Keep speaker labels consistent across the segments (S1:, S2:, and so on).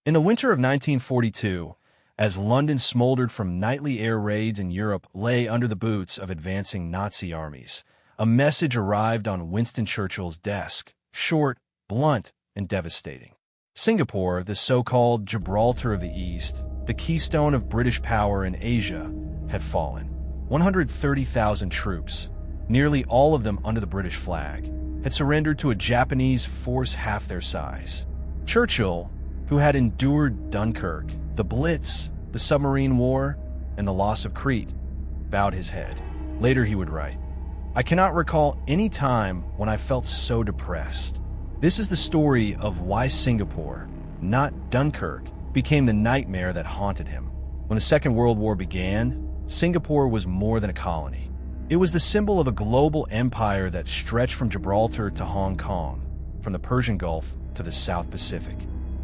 S1: In the winter of 1942, as London smoldered from nightly air raids and Europe lay under the boots of advancing Nazi armies, a message arrived on Winston Churchill's desk, short, blunt, and devastating. Singapore, the so-called Gibraltar of the East, the keystone of British power in Asia, had fallen. 130,000 troops, nearly all of them under the British flag, had surrendered to a Japanese force half their size. Churchill, who had endured Dunkirk, the Blitz, the submarine war, and the loss of Crete, bowed his head. Later he would write, "I cannot recall any time when I felt so depressed." This is the story of why Singapore, not Dunkirk, became the nightmare that haunted him. When the Second World War began, Singapore was more than a colony. It was the symbol of a global empire that stretched from Gibraltar to Hong Kong, from the Persian Gulf to the South Pacific.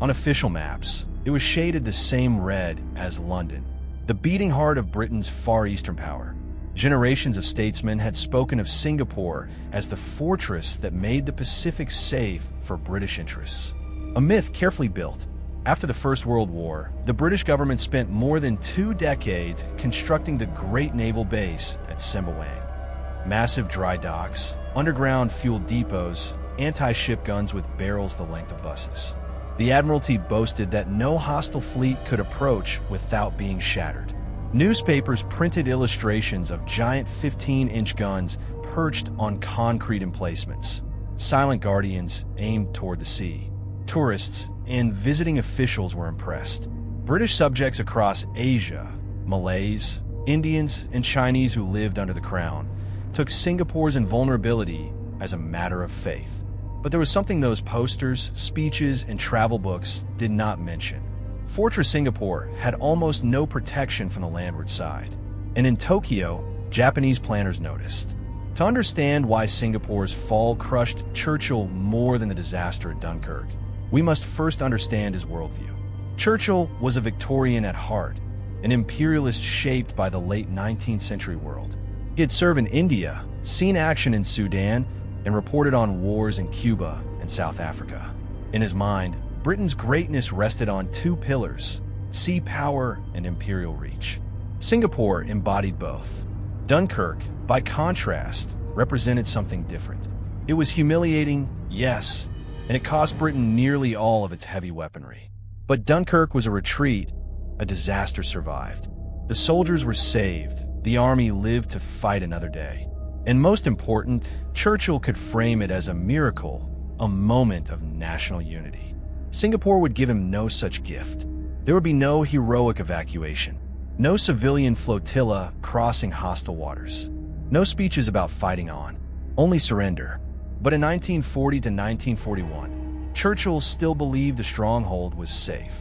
S1: On official maps, it was shaded the same red as London, the beating heart of Britain's Far Eastern power. Generations of statesmen had spoken of Singapore as the fortress that made the Pacific safe for British interests. A myth carefully built. After the First World War, the British government spent more than 2 decades constructing the great naval base at Sembawang. Massive dry docks, underground fuel depots, anti-ship guns with barrels the length of buses. The Admiralty boasted that no hostile fleet could approach without being shattered. Newspapers printed illustrations of giant 15-inch guns perched on concrete emplacements. Silent guardians aimed toward the sea. Tourists and visiting officials were impressed. British subjects across Asia, Malays, Indians, and Chinese who lived under the crown, took Singapore's invulnerability as a matter of faith. But there was something those posters, speeches, and travel books did not mention. Fortress Singapore had almost no protection from the landward side. And in Tokyo, Japanese planners noticed. To understand why Singapore's fall crushed Churchill more than the disaster at Dunkirk, we must first understand his worldview. Churchill was a Victorian at heart, an imperialist shaped by the late 19th century world. He had served in India, seen action in Sudan, and reported on wars in Cuba and South Africa. In his mind, Britain's greatness rested on 2 pillars: sea power and imperial reach. Singapore embodied both. Dunkirk, by contrast, represented something different. It was humiliating, yes, and it cost Britain nearly all of its heavy weaponry. But Dunkirk was a retreat. A disaster survived. The soldiers were saved. The army lived to fight another day. And most important, Churchill could frame it as a miracle, a moment of national unity. Singapore would give him no such gift. There would be no heroic evacuation, no civilian flotilla crossing hostile waters, no speeches about fighting on, only surrender. But in 1940 to 1941, Churchill still believed the stronghold was safe.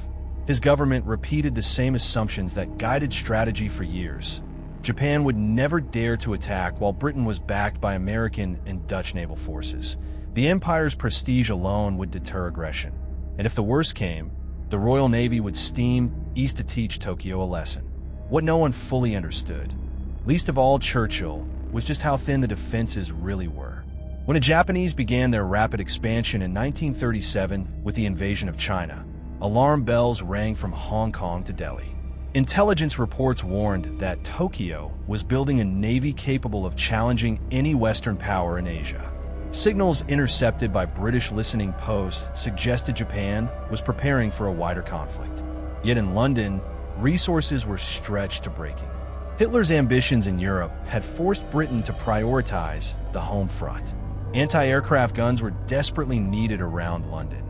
S1: His government repeated the same assumptions that guided strategy for years. Japan would never dare to attack while Britain was backed by American and Dutch naval forces. The empire's prestige alone would deter aggression. And if the worst came, the Royal Navy would steam east to teach Tokyo a lesson. What no one fully understood, least of all Churchill, was just how thin the defenses really were. When the Japanese began their rapid expansion in 1937 with the invasion of China, alarm bells rang from Hong Kong to Delhi. Intelligence reports warned that Tokyo was building a navy capable of challenging any Western power in Asia. Signals intercepted by British listening posts suggested Japan was preparing for a wider conflict. Yet in London, resources were stretched to breaking. Hitler's ambitions in Europe had forced Britain to prioritize the home front. Anti-aircraft guns were desperately needed around London.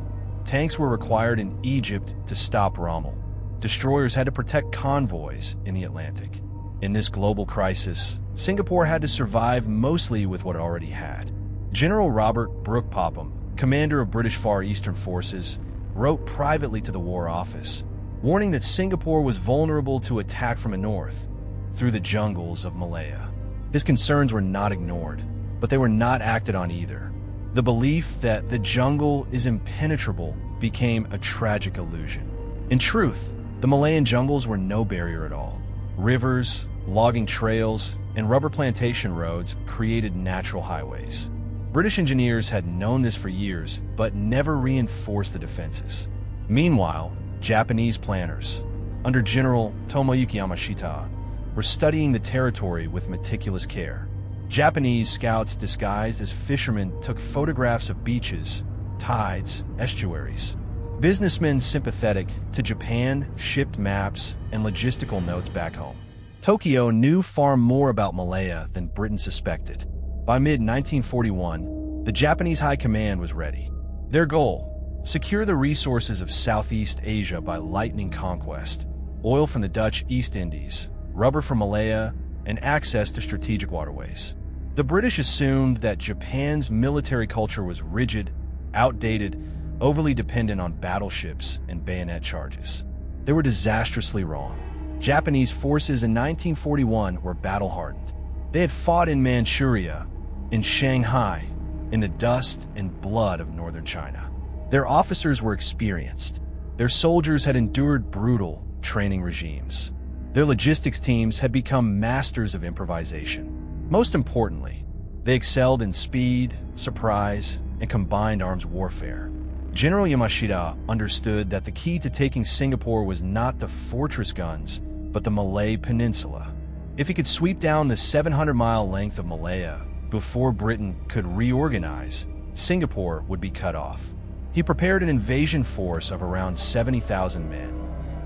S1: Tanks were required in Egypt to stop Rommel. Destroyers had to protect convoys in the Atlantic. In this global crisis, Singapore had to survive mostly with what it already had. General Robert Brooke Popham, commander of British Far Eastern forces, wrote privately to the War Office, warning that Singapore was vulnerable to attack from the north, through the jungles of Malaya. His concerns were not ignored, but they were not acted on either. The belief that the jungle is impenetrable became a tragic illusion. In truth, the Malayan jungles were no barrier at all. Rivers, logging trails, and rubber plantation roads created natural highways. British engineers had known this for years, but never reinforced the defenses. Meanwhile, Japanese planners, under General Tomoyuki Yamashita, were studying the territory with meticulous care. Japanese scouts disguised as fishermen took photographs of beaches, tides, estuaries. Businessmen sympathetic to Japan shipped maps and logistical notes back home. Tokyo knew far more about Malaya than Britain suspected. By mid-1941, the Japanese High Command was ready. Their goal: secure the resources of Southeast Asia by lightning conquest, oil from the Dutch East Indies, rubber from Malaya, and access to strategic waterways. The British assumed that Japan's military culture was rigid, outdated, overly dependent on battleships and bayonet charges. They were disastrously wrong. Japanese forces in 1941 were battle-hardened. They had fought in Manchuria, in Shanghai, in the dust and blood of northern China. Their officers were experienced. Their soldiers had endured brutal training regimes. Their logistics teams had become masters of improvisation. Most importantly, they excelled in speed, surprise, and combined arms warfare. General Yamashita understood that the key to taking Singapore was not the fortress guns, but the Malay Peninsula. If he could sweep down the 700-mile length of Malaya before Britain could reorganize, Singapore would be cut off. He prepared an invasion force of around 70,000 men,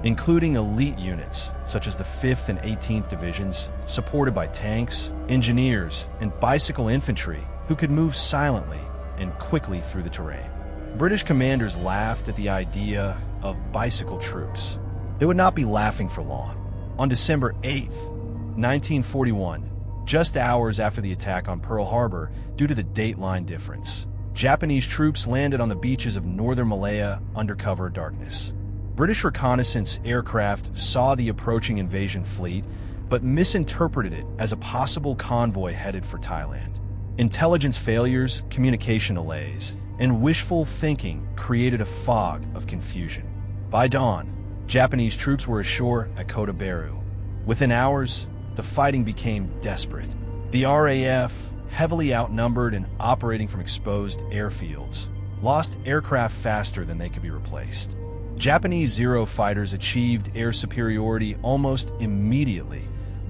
S1: including elite units such as the 5th and 18th Divisions, supported by tanks, engineers, and bicycle infantry who could move silently and quickly through the terrain. British commanders laughed at the idea of bicycle troops. They would not be laughing for long. On December 8, 1941, just hours after the attack on Pearl Harbor, due to the date line difference, Japanese troops landed on the beaches of northern Malaya under cover of darkness. British reconnaissance aircraft saw the approaching invasion fleet, but misinterpreted it as a possible convoy headed for Thailand. Intelligence failures, communication delays, and wishful thinking created a fog of confusion. By dawn, Japanese troops were ashore at Kota Baru. Within hours, the fighting became desperate. The RAF, heavily outnumbered and operating from exposed airfields, lost aircraft faster than they could be replaced. Japanese Zero fighters achieved air superiority almost immediately,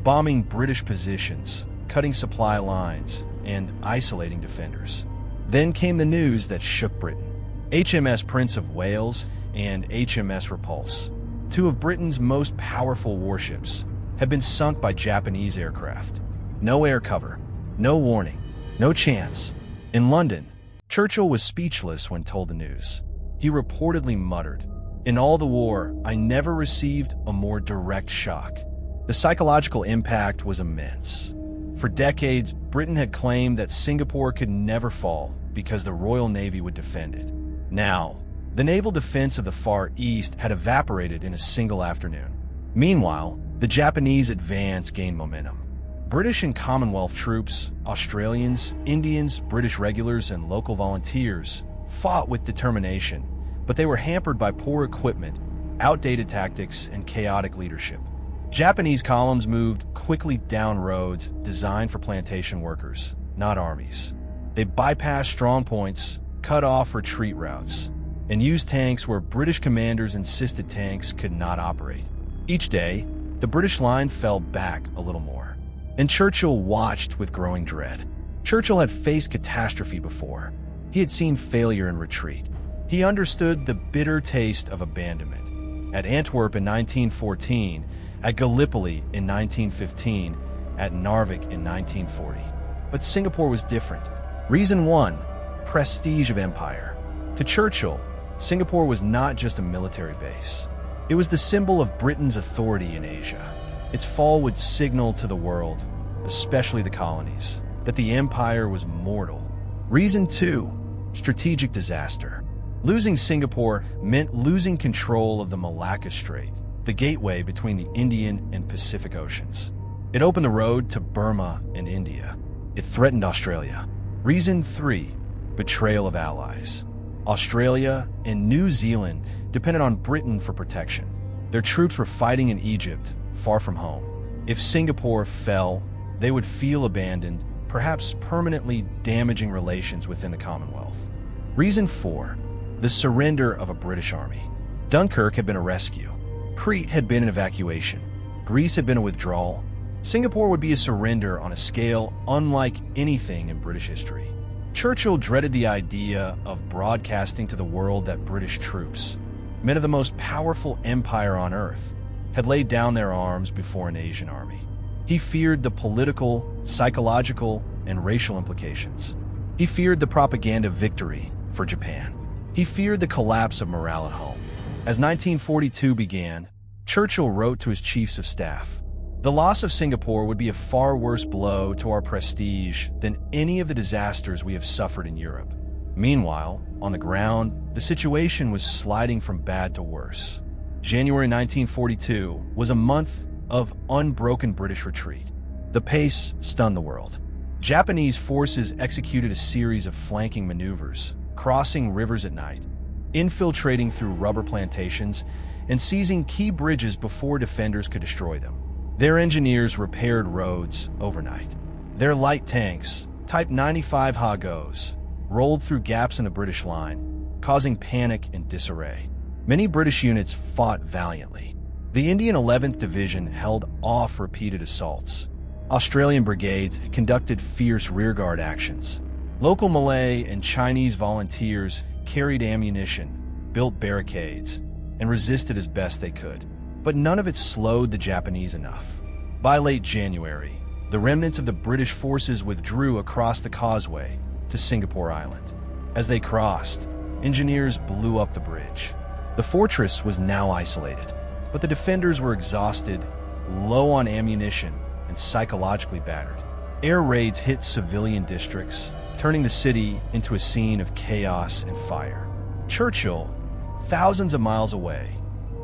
S1: bombing British positions, cutting supply lines, and isolating defenders. Then came the news that shook Britain. HMS Prince of Wales and HMS Repulse, two of Britain's most powerful warships, had been sunk by Japanese aircraft. No air cover, no warning, no chance. In London, Churchill was speechless when told the news. He reportedly muttered, "In all the war, I never received a more direct shock." The psychological impact was immense. For decades, Britain had claimed that Singapore could never fall because the Royal Navy would defend it. Now, the naval defense of the Far East had evaporated in a single afternoon. Meanwhile, the Japanese advance gained momentum. British and Commonwealth troops, Australians, Indians, British regulars, and local volunteers fought with determination, but they were hampered by poor equipment, outdated tactics, and chaotic leadership. Japanese columns moved quickly down roads designed for plantation workers, not armies. They bypassed strong points, cut off retreat routes, and used tanks where British commanders insisted tanks could not operate. Each day, the British line fell back a little more, and Churchill watched with growing dread. Churchill had faced catastrophe before. He had seen failure and retreat. He understood the bitter taste of abandonment. At Antwerp in 1914, at Gallipoli in 1915, at Narvik in 1940. But Singapore was different. Reason one, prestige of empire. To Churchill, Singapore was not just a military base. It was the symbol of Britain's authority in Asia. Its fall would signal to the world, especially the colonies, that the empire was mortal. Reason two, strategic disaster. Losing Singapore meant losing control of the Malacca Strait, the gateway between the Indian and Pacific Oceans. It opened the road to Burma and India. It threatened Australia. Reason three, betrayal of allies. Australia and New Zealand depended on Britain for protection. Their troops were fighting in Egypt, far from home. If Singapore fell, they would feel abandoned, perhaps permanently damaging relations within the Commonwealth. Reason four, the surrender of a British army. Dunkirk had been a rescue. Crete had been an evacuation. Greece had been a withdrawal. Singapore would be a surrender on a scale unlike anything in British history. Churchill dreaded the idea of broadcasting to the world that British troops, men of the most powerful empire on earth, had laid down their arms before an Asian army. He feared the political, psychological, and racial implications. He feared the propaganda victory for Japan. He feared the collapse of morale at home. As 1942 began, Churchill wrote to his chiefs of staff, "The loss of Singapore would be a far worse blow to our prestige than any of the disasters we have suffered in Europe." Meanwhile, on the ground, the situation was sliding from bad to worse. January 1942 was a month of unbroken British retreat. The pace stunned the world. Japanese forces executed a series of flanking maneuvers, crossing rivers at night, infiltrating through rubber plantations, and seizing key bridges before defenders could destroy them. Their engineers repaired roads overnight. Their light tanks, Type 95 Ha-Gos, rolled through gaps in the British line, causing panic and disarray. Many British units fought valiantly. The Indian 11th Division held off repeated assaults. Australian brigades conducted fierce rearguard actions. Local Malay and Chinese volunteers carried ammunition, built barricades, and resisted as best they could. But none of it slowed the Japanese enough. By late January, the remnants of the British forces withdrew across the causeway to Singapore Island. As they crossed, engineers blew up the bridge. The fortress was now isolated, but the defenders were exhausted, low on ammunition, and psychologically battered. Air raids hit civilian districts, turning the city into a scene of chaos and fire. Churchill, thousands of miles away,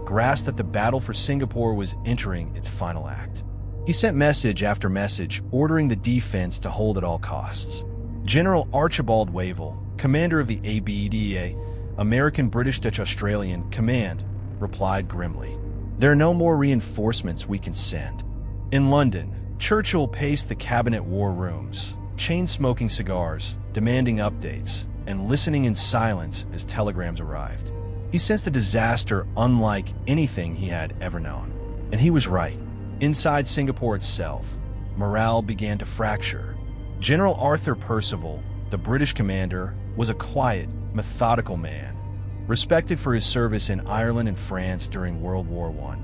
S1: grasped that the battle for Singapore was entering its final act. He sent message after message ordering the defense to hold at all costs. General Archibald Wavell, commander of the ABDA, American British Dutch Australian Command, replied grimly, "There are no more reinforcements we can send." In London, Churchill paced the cabinet war rooms, chain-smoking cigars, demanding updates, and listening in silence as telegrams arrived. He sensed a disaster unlike anything he had ever known. And he was right. Inside Singapore itself, morale began to fracture. General Arthur Percival, the British commander, was a quiet, methodical man, respected for his service in Ireland and France during World War I,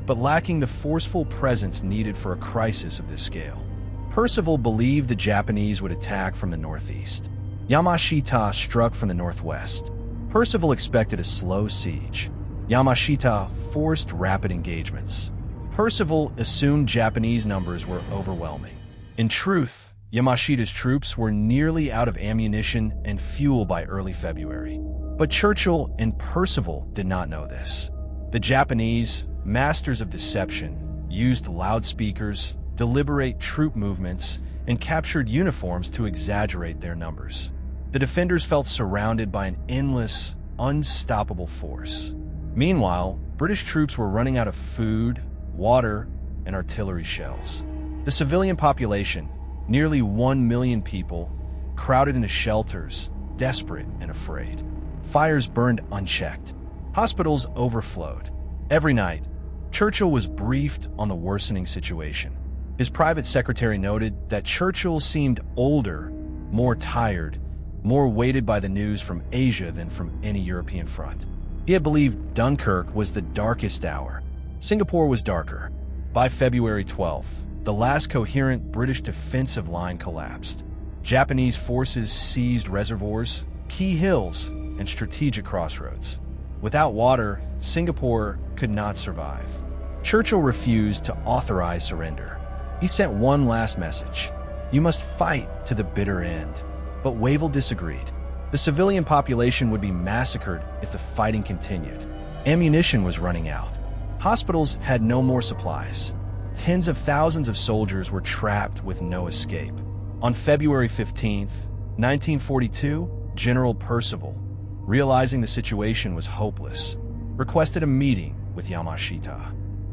S1: but lacking the forceful presence needed for a crisis of this scale. Percival believed the Japanese would attack from the northeast. Yamashita struck from the northwest. Percival expected a slow siege. Yamashita forced rapid engagements. Percival assumed Japanese numbers were overwhelming. In truth, Yamashita's troops were nearly out of ammunition and fuel by early February. But Churchill and Percival did not know this. The Japanese, masters of deception, used loudspeakers, deliberate troop movements, and captured uniforms to exaggerate their numbers. The defenders felt surrounded by an endless, unstoppable force. Meanwhile, British troops were running out of food, water, and artillery shells. The civilian population, nearly 1 million people, crowded into shelters, desperate and afraid. Fires burned unchecked. Hospitals overflowed. Every night, Churchill was briefed on the worsening situation. His private secretary noted that Churchill seemed older, more tired, more weighted by the news from Asia than from any European front. He had believed Dunkirk was the darkest hour. Singapore was darker. By February 12th, the last coherent British defensive line collapsed. Japanese forces seized reservoirs, key hills, and strategic crossroads. Without water, Singapore could not survive. Churchill refused to authorize surrender. He sent one last message: "You must fight to the bitter end." But Wavell disagreed. The civilian population would be massacred if the fighting continued. Ammunition was running out. Hospitals had no more supplies. Tens of thousands of soldiers were trapped with no escape. On February 15th, 1942, General Percival, realizing the situation was hopeless, requested a meeting with Yamashita.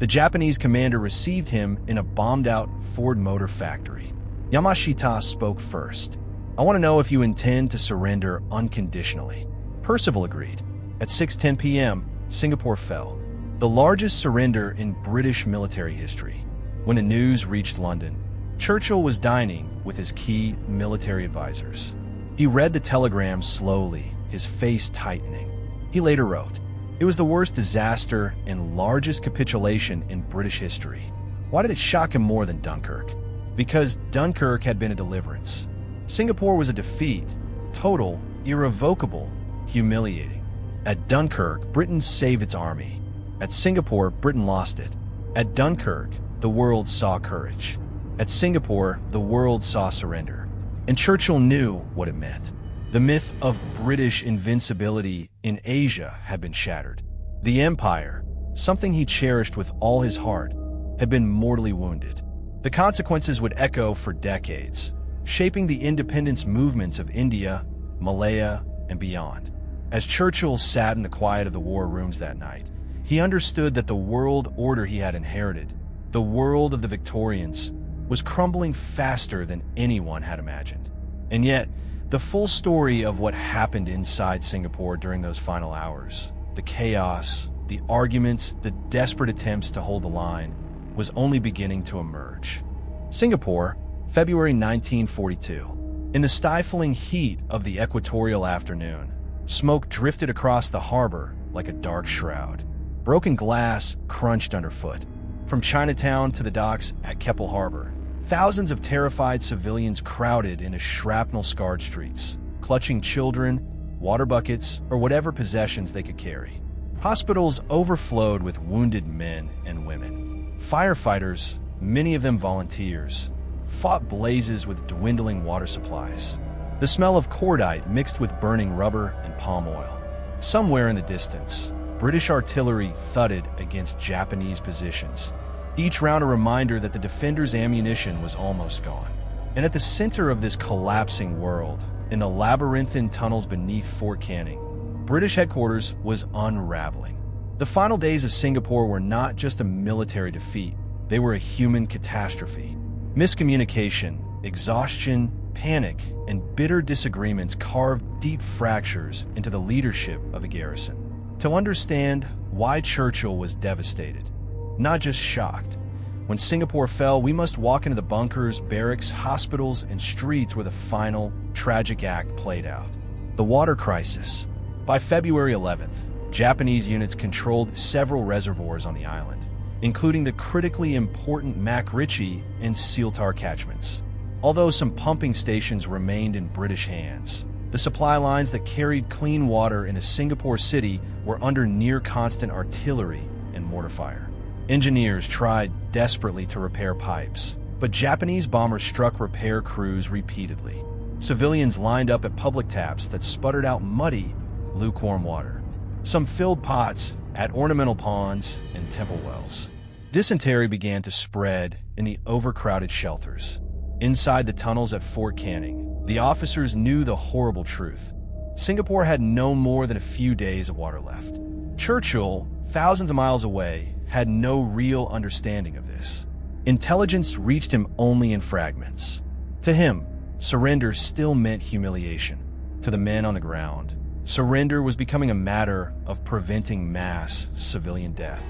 S1: The Japanese commander received him in a bombed-out Ford Motor factory. Yamashita spoke first. "I want to know if you intend to surrender unconditionally." Percival agreed. At 6:10 p.m., Singapore fell, the largest surrender in British military history. When the news reached London, Churchill was dining with his key military advisors. He read the telegram slowly, his face tightening. He later wrote, "It was the worst disaster and largest capitulation in British history." Why did it shock him more than Dunkirk? Because Dunkirk had been a deliverance. Singapore was a defeat, total, irrevocable, humiliating. At Dunkirk, Britain saved its army. At Singapore, Britain lost it. At Dunkirk, the world saw courage. At Singapore, the world saw surrender. And Churchill knew what it meant. The myth of British invincibility in Asia had been shattered. The empire, something he cherished with all his heart, had been mortally wounded. The consequences would echo for decades, shaping the independence movements of India, Malaya, and beyond. As Churchill sat in the quiet of the war rooms that night, he understood that the world order he had inherited, the world of the Victorians, was crumbling faster than anyone had imagined. And yet, the full story of what happened inside Singapore during those final hours, the chaos, the arguments, the desperate attempts to hold the line, was only beginning to emerge. Singapore, February 1942. In the stifling heat of the equatorial afternoon, smoke drifted across the harbor like a dark shroud. Broken glass crunched underfoot. From Chinatown to the docks at Keppel Harbor, thousands of terrified civilians crowded into shrapnel-scarred streets, clutching children, water buckets, or whatever possessions they could carry. Hospitals overflowed with wounded men and women. Firefighters, many of them volunteers, fought blazes with dwindling water supplies. The smell of cordite mixed with burning rubber and palm oil. Somewhere in the distance, British artillery thudded against Japanese positions, each round a reminder that the defenders' ammunition was almost gone. And at the center of this collapsing world, in the labyrinthine tunnels beneath Fort Canning, British headquarters was unraveling. The final days of Singapore were not just a military defeat, they were a human catastrophe. Miscommunication, exhaustion, panic, and bitter disagreements carved deep fractures into the leadership of the garrison. To understand why Churchill was devastated, not just shocked, when Singapore fell, we must walk into the bunkers, barracks, hospitals, and streets where the final, tragic act played out. The water crisis. By February 11th, Japanese units controlled several reservoirs on the island, including the critically important Mac Ritchie and Sealtar catchments. Although some pumping stations remained in British hands, the supply lines that carried clean water into Singapore City were under near-constant artillery and mortar fire. Engineers tried desperately to repair pipes, but Japanese bombers struck repair crews repeatedly. Civilians lined up at public taps that sputtered out muddy, lukewarm water. Some filled pots at ornamental ponds and temple wells. Dysentery began to spread in the overcrowded shelters. Inside the tunnels at Fort Canning, the officers knew the horrible truth. Singapore had no more than a few days of water left. Churchill, thousands of miles away, had no real understanding of this. Intelligence reached him only in fragments. To him, surrender still meant humiliation. To the men on the ground, surrender was becoming a matter of preventing mass civilian death.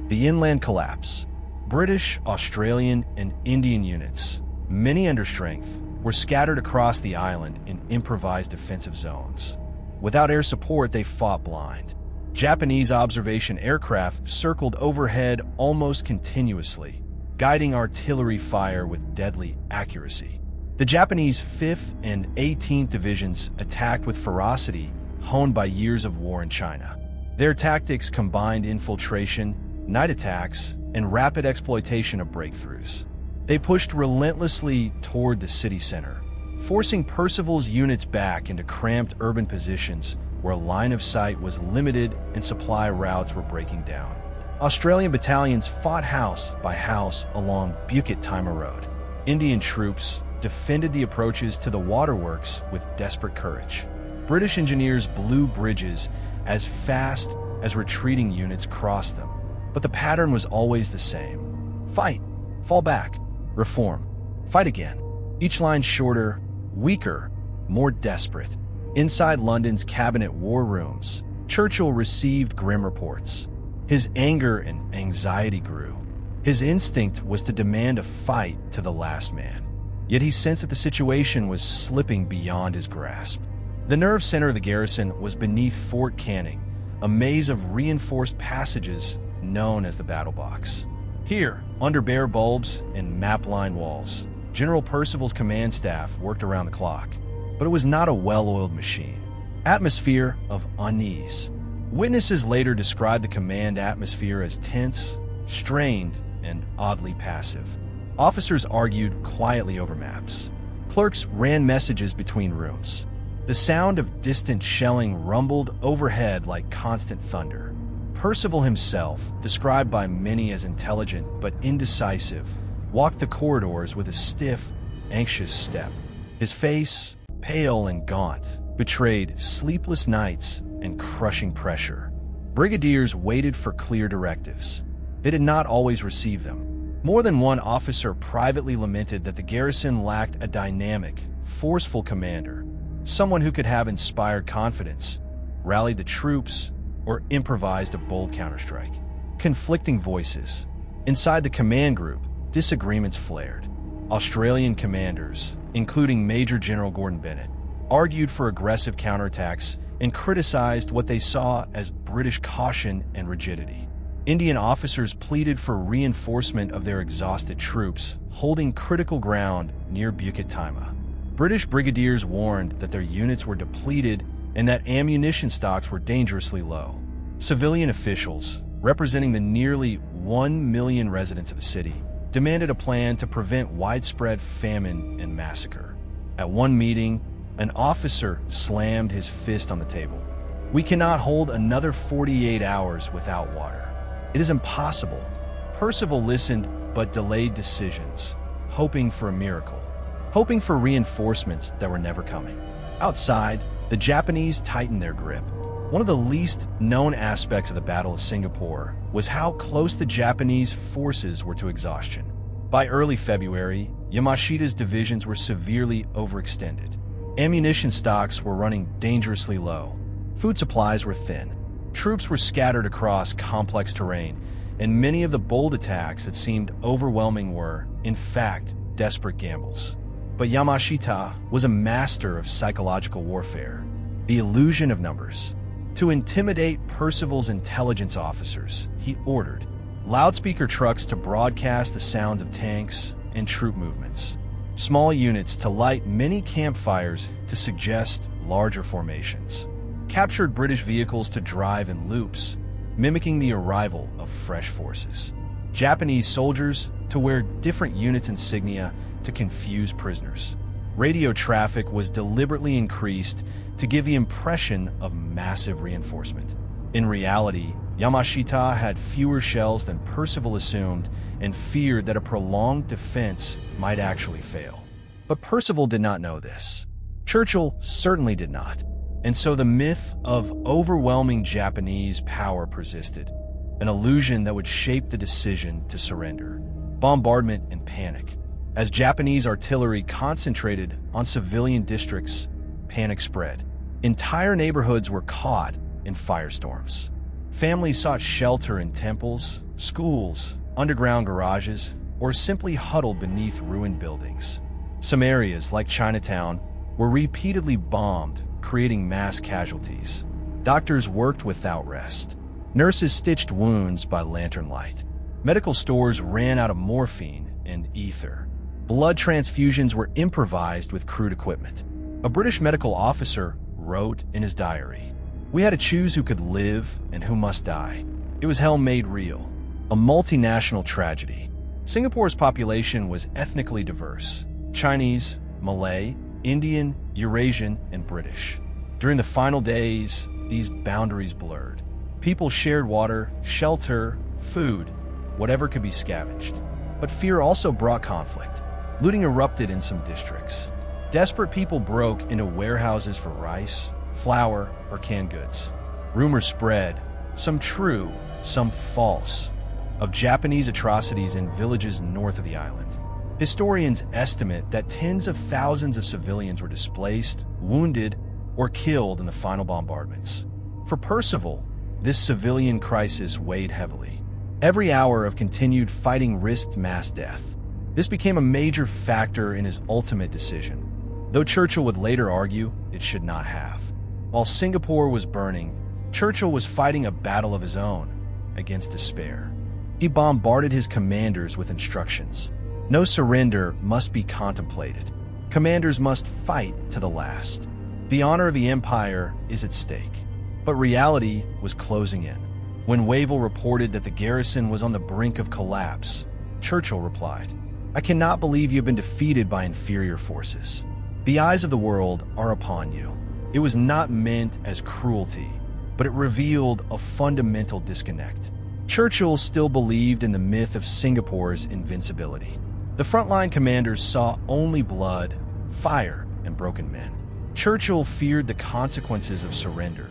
S1: The inland collapse. British, Australian, and Indian units, many under strength, were scattered across the island in improvised defensive zones. Without air support, they fought blind. Japanese observation aircraft circled overhead almost continuously, guiding artillery fire with deadly accuracy. The Japanese 5th and 18th Divisions attacked with ferocity honed by years of war in China. Their tactics combined infiltration, night attacks, and rapid exploitation of breakthroughs. They pushed relentlessly toward the city center, forcing Percival's units back into cramped urban positions where line of sight was limited and supply routes were breaking down. Australian battalions fought house by house along Bukit-Timah Road. Indian troops defended the approaches to the waterworks with desperate courage. British engineers blew bridges as fast as retreating units crossed them. But the pattern was always the same. Fight, fall back, reform, fight again. Each line shorter, weaker, more desperate. Inside London's cabinet war rooms, Churchill received grim reports. His anger and anxiety grew. His instinct was to demand a fight to the last man. Yet he sensed that the situation was slipping beyond his grasp. The nerve center of the garrison was beneath Fort Canning, a maze of reinforced passages known as the Battle Box. Here, under bare bulbs and map-lined walls, General Percival's command staff worked around the clock. But it was not a well-oiled machine. Atmosphere of unease. Witnesses later described the command atmosphere as tense, strained, and oddly passive. Officers argued quietly over maps. Clerks ran messages between rooms. The sound of distant shelling rumbled overhead like constant thunder. Percival himself, described by many as intelligent but indecisive, walked the corridors with a stiff, anxious step. His face, pale and gaunt, betrayed sleepless nights and crushing pressure. Brigadiers waited for clear directives. They did not always receive them. More than one officer privately lamented that the garrison lacked a dynamic, forceful commander, someone who could have inspired confidence, rallied the troops, or improvised a bold counterstrike. Conflicting voices. Inside the command group, disagreements flared. Australian commanders, including Major General Gordon Bennett, argued for aggressive counterattacks and criticized what they saw as British caution and rigidity. Indian officers pleaded for reinforcement of their exhausted troops, holding critical ground near Bukit Timah. British brigadiers warned that their units were depleted and that ammunition stocks were dangerously low. Civilian officials, representing the nearly 1 million residents of the city, demanded a plan to prevent widespread famine and massacre. At one meeting, an officer slammed his fist on the table. "We cannot hold another 48 hours without water. It is impossible." Percival listened but delayed decisions, hoping for a miracle, hoping for reinforcements that were never coming. Outside, the Japanese tightened their grip. One of the least known aspects of the Battle of Singapore was how close the Japanese forces were to exhaustion. By early February, Yamashita's divisions were severely overextended. Ammunition stocks were running dangerously low. Food supplies were thin. Troops were scattered across complex terrain, and many of the bold attacks that seemed overwhelming were, in fact, desperate gambles. But Yamashita was a master of psychological warfare, the illusion of numbers. To intimidate Percival's intelligence officers, he ordered loudspeaker trucks to broadcast the sounds of tanks and troop movements, small units to light many campfires to suggest larger formations, captured British vehicles to drive in loops, mimicking the arrival of fresh forces, Japanese soldiers to wear different units insignia to confuse prisoners. Radio traffic was deliberately increased to give the impression of massive reinforcement. In reality, Yamashita had fewer shells than Percival assumed and feared that a prolonged defense might actually fail. But Percival did not know this. Churchill certainly did not. And so the myth of overwhelming Japanese power persisted, an illusion that would shape the decision to surrender. Bombardment and panic. As Japanese artillery concentrated on civilian districts, panic spread. Entire neighborhoods were caught in firestorms. Families sought shelter in temples, schools, underground garages, or simply huddled beneath ruined buildings. Some areas, like Chinatown, were repeatedly bombed, creating mass casualties. Doctors worked without rest. Nurses stitched wounds by lantern light. Medical stores ran out of morphine and ether. Blood transfusions were improvised with crude equipment. A British medical officer wrote in his diary, "We had to choose who could live and who must die. It was hell made real, a multinational tragedy." Singapore's population was ethnically diverse: Chinese, Malay, Indian, Eurasian, and British. During the final days, these boundaries blurred. People shared water, shelter, food, whatever could be scavenged. But fear also brought conflict. Looting erupted in some districts. Desperate people broke into warehouses for rice, flour, or canned goods. Rumors spread, some true, some false, of Japanese atrocities in villages north of the island. Historians estimate that tens of thousands of civilians were displaced, wounded, or killed in the final bombardments. For Percival, this civilian crisis weighed heavily. Every hour of continued fighting risked mass death. This became a major factor in his ultimate decision, though Churchill would later argue it should not have. While Singapore was burning, Churchill was fighting a battle of his own against despair. He bombarded his commanders with instructions. No surrender must be contemplated. Commanders must fight to the last. The honor of the empire is at stake. But reality was closing in. When Wavell reported that the garrison was on the brink of collapse, Churchill replied, "I cannot believe you have been defeated by inferior forces. The eyes of the world are upon you." It was not meant as cruelty, but it revealed a fundamental disconnect. Churchill still believed in the myth of Singapore's invincibility. The frontline commanders saw only blood, fire, and broken men. Churchill feared the consequences of surrender,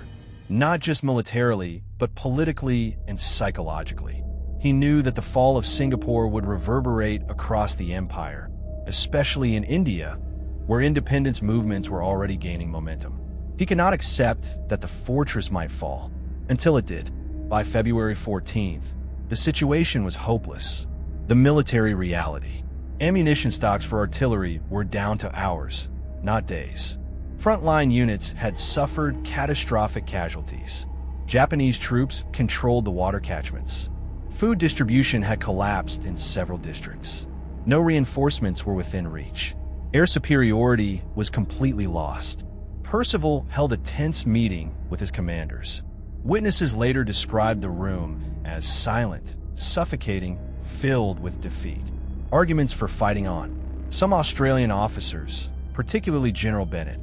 S1: not just militarily, but politically and psychologically. He knew that the fall of Singapore would reverberate across the empire, especially in India, where independence movements were already gaining momentum. He could not accept that the fortress might fall, until it did. By February 14th, the situation was hopeless. The military reality. Ammunition stocks for artillery were down to hours, not days. Frontline units had suffered catastrophic casualties. Japanese troops controlled the water catchments. Food distribution had collapsed in several districts. No reinforcements were within reach. Air superiority was completely lost. Percival held a tense meeting with his commanders. Witnesses later described the room as silent, suffocating, filled with defeat. Arguments for fighting on. Some Australian officers, particularly General Bennett,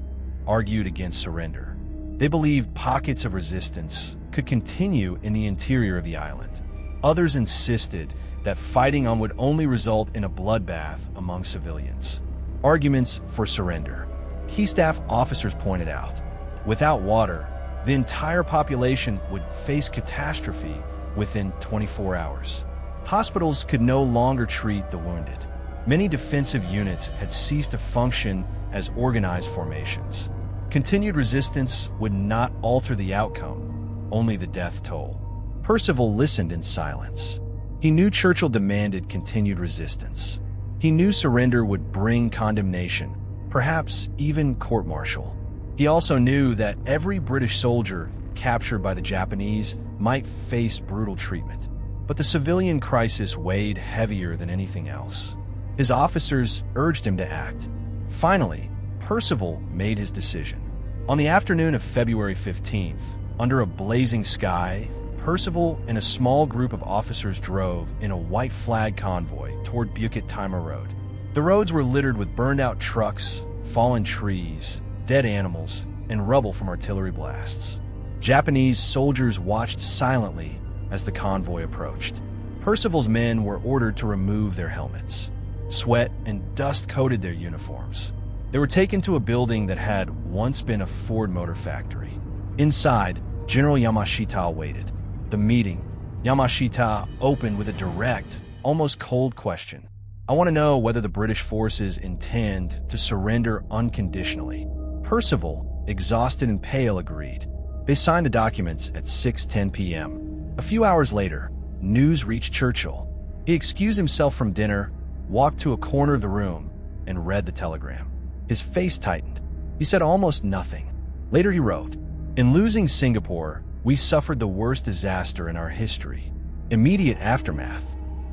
S1: argued against surrender. They believed pockets of resistance could continue in the interior of the island. Others insisted that fighting on would only result in a bloodbath among civilians. Arguments for surrender. Key staff officers pointed out, without water, the entire population would face catastrophe within 24 hours. Hospitals could no longer treat the wounded. Many defensive units had ceased to function as organized formations. Continued resistance would not alter the outcome, only the death toll. Percival listened in silence. He knew Churchill demanded continued resistance. He knew surrender would bring condemnation, perhaps even court-martial. He also knew that every British soldier captured by the Japanese might face brutal treatment. But the civilian crisis weighed heavier than anything else. His officers urged him to act. Finally, Percival made his decision. On the afternoon of February 15th, under a blazing sky, Percival and a small group of officers drove in a white flag convoy toward Bukit Timah Road. The roads were littered with burned-out trucks, fallen trees, dead animals, and rubble from artillery blasts. Japanese soldiers watched silently as the convoy approached. Percival's men were ordered to remove their helmets. Sweat and dust coated their uniforms. They were taken to a building that had once been a Ford Motor factory. Inside, General Yamashita awaited. The meeting. Yamashita opened with a direct, almost cold question. "I want to know whether the British forces intend to surrender unconditionally." Percival, exhausted and pale, agreed. They signed the documents at 6:10 p.m. A few hours later, news reached Churchill. He excused himself from dinner, walked to a corner of the room, and read the telegram. His face tightened. He said almost nothing. Later he wrote, "In losing Singapore, we suffered the worst disaster in our history." Immediate aftermath.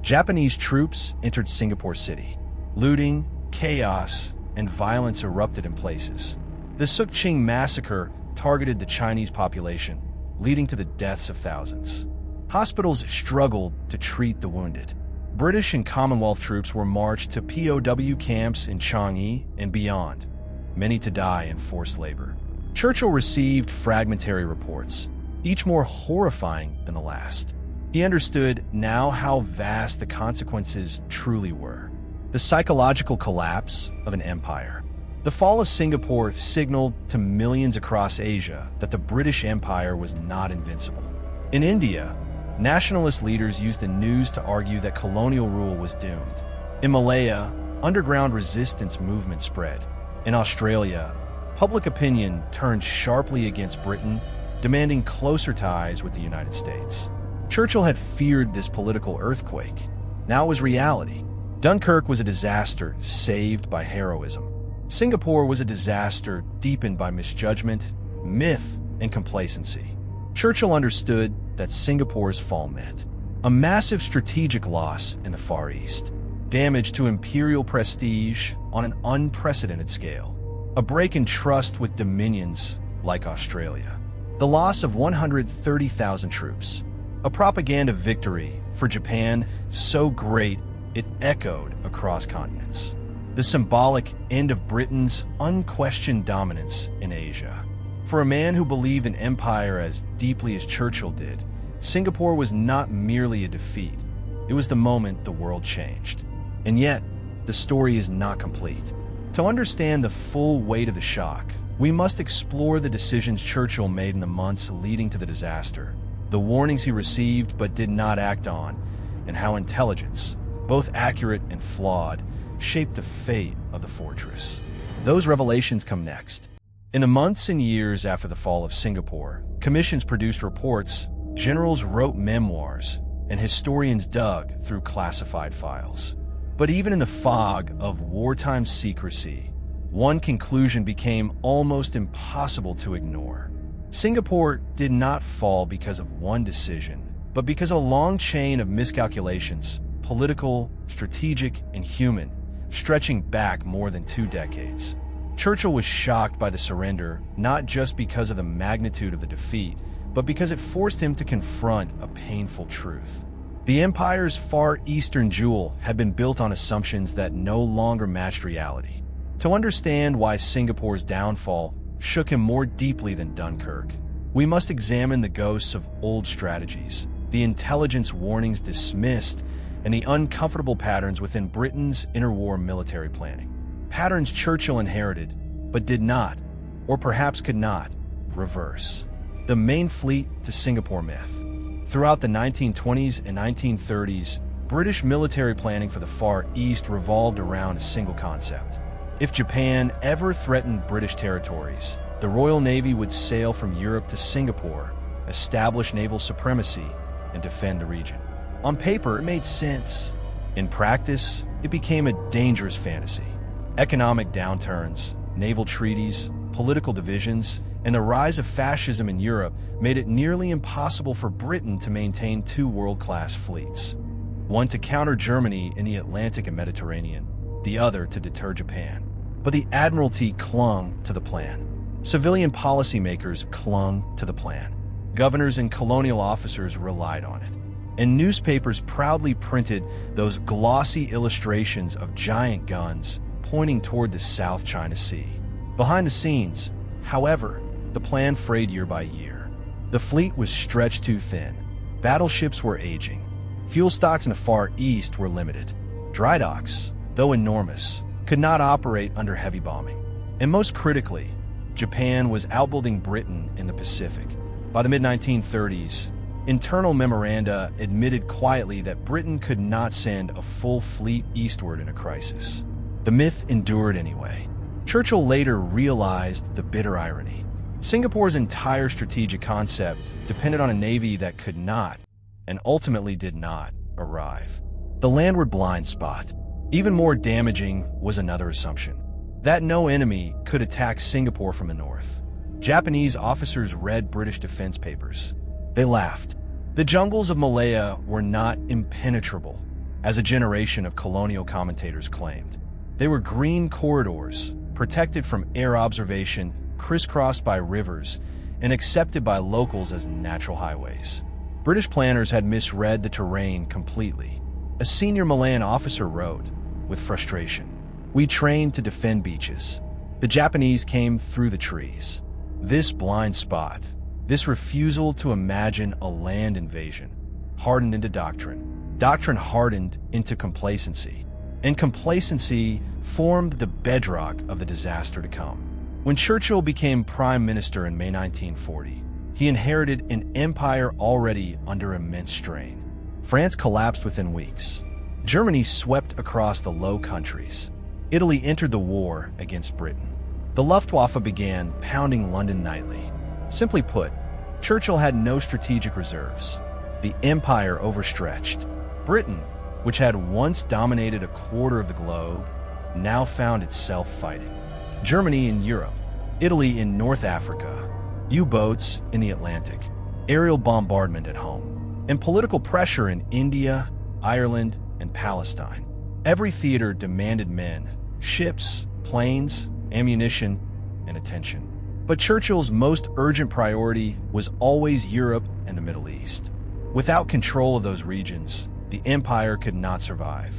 S1: Japanese troops entered Singapore City. Looting, chaos, and violence erupted in places. The Sukching massacre targeted the Chinese population, leading to the deaths of thousands. Hospitals struggled to treat the wounded. British and Commonwealth troops were marched to POW camps in Changi and beyond, many to die in forced labor. Churchill received fragmentary reports, each more horrifying than the last. He understood now how vast the consequences truly were. The psychological collapse of an empire. The fall of Singapore signaled to millions across Asia that the British Empire was not invincible. In India, nationalist leaders used the news to argue that colonial rule was doomed. In Malaya, underground resistance movement spread. In Australia, public opinion turned sharply against Britain, demanding closer ties with the United States. Churchill had feared this political earthquake. Now it was reality. Dunkirk was a disaster saved by heroism. Singapore was a disaster deepened by misjudgment, myth, and complacency. Churchill understood that Singapore's fall meant a massive strategic loss in the Far East, damage to imperial prestige on an unprecedented scale, a break in trust with dominions like Australia, the loss of 130,000 troops, a propaganda victory for Japan so great it echoed across continents, the symbolic end of Britain's unquestioned dominance in Asia. For a man who believed in empire as deeply as Churchill did, Singapore was not merely a defeat. It was the moment the world changed. And yet, the story is not complete. To understand the full weight of the shock, we must explore the decisions Churchill made in the months leading to the disaster, the warnings he received but did not act on, and how intelligence, both accurate and flawed, shaped the fate of the fortress. Those revelations come next. In the months and years after the fall of Singapore, commissions produced reports, generals wrote memoirs, and historians dug through classified files. But even in the fog of wartime secrecy, one conclusion became almost impossible to ignore. Singapore did not fall because of one decision, but because of a long chain of miscalculations, political, strategic, and human, stretching back more than 2 decades. Churchill was shocked by the surrender, not just because of the magnitude of the defeat, but because it forced him to confront a painful truth. The empire's far eastern jewel had been built on assumptions that no longer matched reality. To understand why Singapore's downfall shook him more deeply than Dunkirk, we must examine the ghosts of old strategies, the intelligence warnings dismissed, and the uncomfortable patterns within Britain's interwar military planning. Patterns Churchill inherited, but did not, or perhaps could not, reverse. The main fleet to Singapore myth. Throughout the 1920s and 1930s, British military planning for the Far East revolved around a single concept. If Japan ever threatened British territories, the Royal Navy would sail from Europe to Singapore, establish naval supremacy, and defend the region. On paper, it made sense. In practice, it became a dangerous fantasy. Economic downturns, naval treaties, political divisions, and the rise of fascism in Europe made it nearly impossible for Britain to maintain 2 world-class fleets. One to counter Germany in the Atlantic and Mediterranean, the other to deter Japan. But the Admiralty clung to the plan. Civilian policymakers clung to the plan. Governors and colonial officers relied on it. And newspapers proudly printed those glossy illustrations of giant guns pointing toward the South China Sea. Behind the scenes, however, the plan frayed year by year. The fleet was stretched too thin. Battleships were aging. Fuel stocks in the Far East were limited. Dry docks, though enormous, could not operate under heavy bombing. And most critically, Japan was outbuilding Britain in the Pacific. By the mid-1930s, internal memoranda admitted quietly that Britain could not send a full fleet eastward in a crisis. The myth endured anyway. Churchill later realized the bitter irony. Singapore's entire strategic concept depended on a navy that could not, and ultimately did not, arrive. The landward blind spot. Even more damaging was another assumption, that no enemy could attack Singapore from the north. Japanese officers read British defense papers. They laughed. The jungles of Malaya were not impenetrable, as a generation of colonial commentators claimed. They were green corridors, protected from air observation, crisscrossed by rivers, and accepted by locals as natural highways. British planners had misread the terrain completely. A senior Malayan officer wrote, with frustration, "We trained to defend beaches. The Japanese came through the trees." This blind spot, this refusal to imagine a land invasion, hardened into doctrine. Doctrine hardened into complacency. And complacency formed the bedrock of the disaster to come. When Churchill became Prime Minister in May 1940, he inherited an empire already under immense strain. France collapsed within weeks. Germany swept across the Low Countries. Italy entered the war against Britain. The Luftwaffe began pounding London nightly. Simply put, Churchill had no strategic reserves. The empire overstretched. Britain, which had once dominated a quarter of the globe, now found itself fighting. Germany in Europe, Italy in North Africa, U-boats in the Atlantic, aerial bombardment at home, and political pressure in India, Ireland, and Palestine. Every theater demanded men, ships, planes, ammunition, and attention. But Churchill's most urgent priority was always Europe and the Middle East. Without control of those regions, the empire could not survive.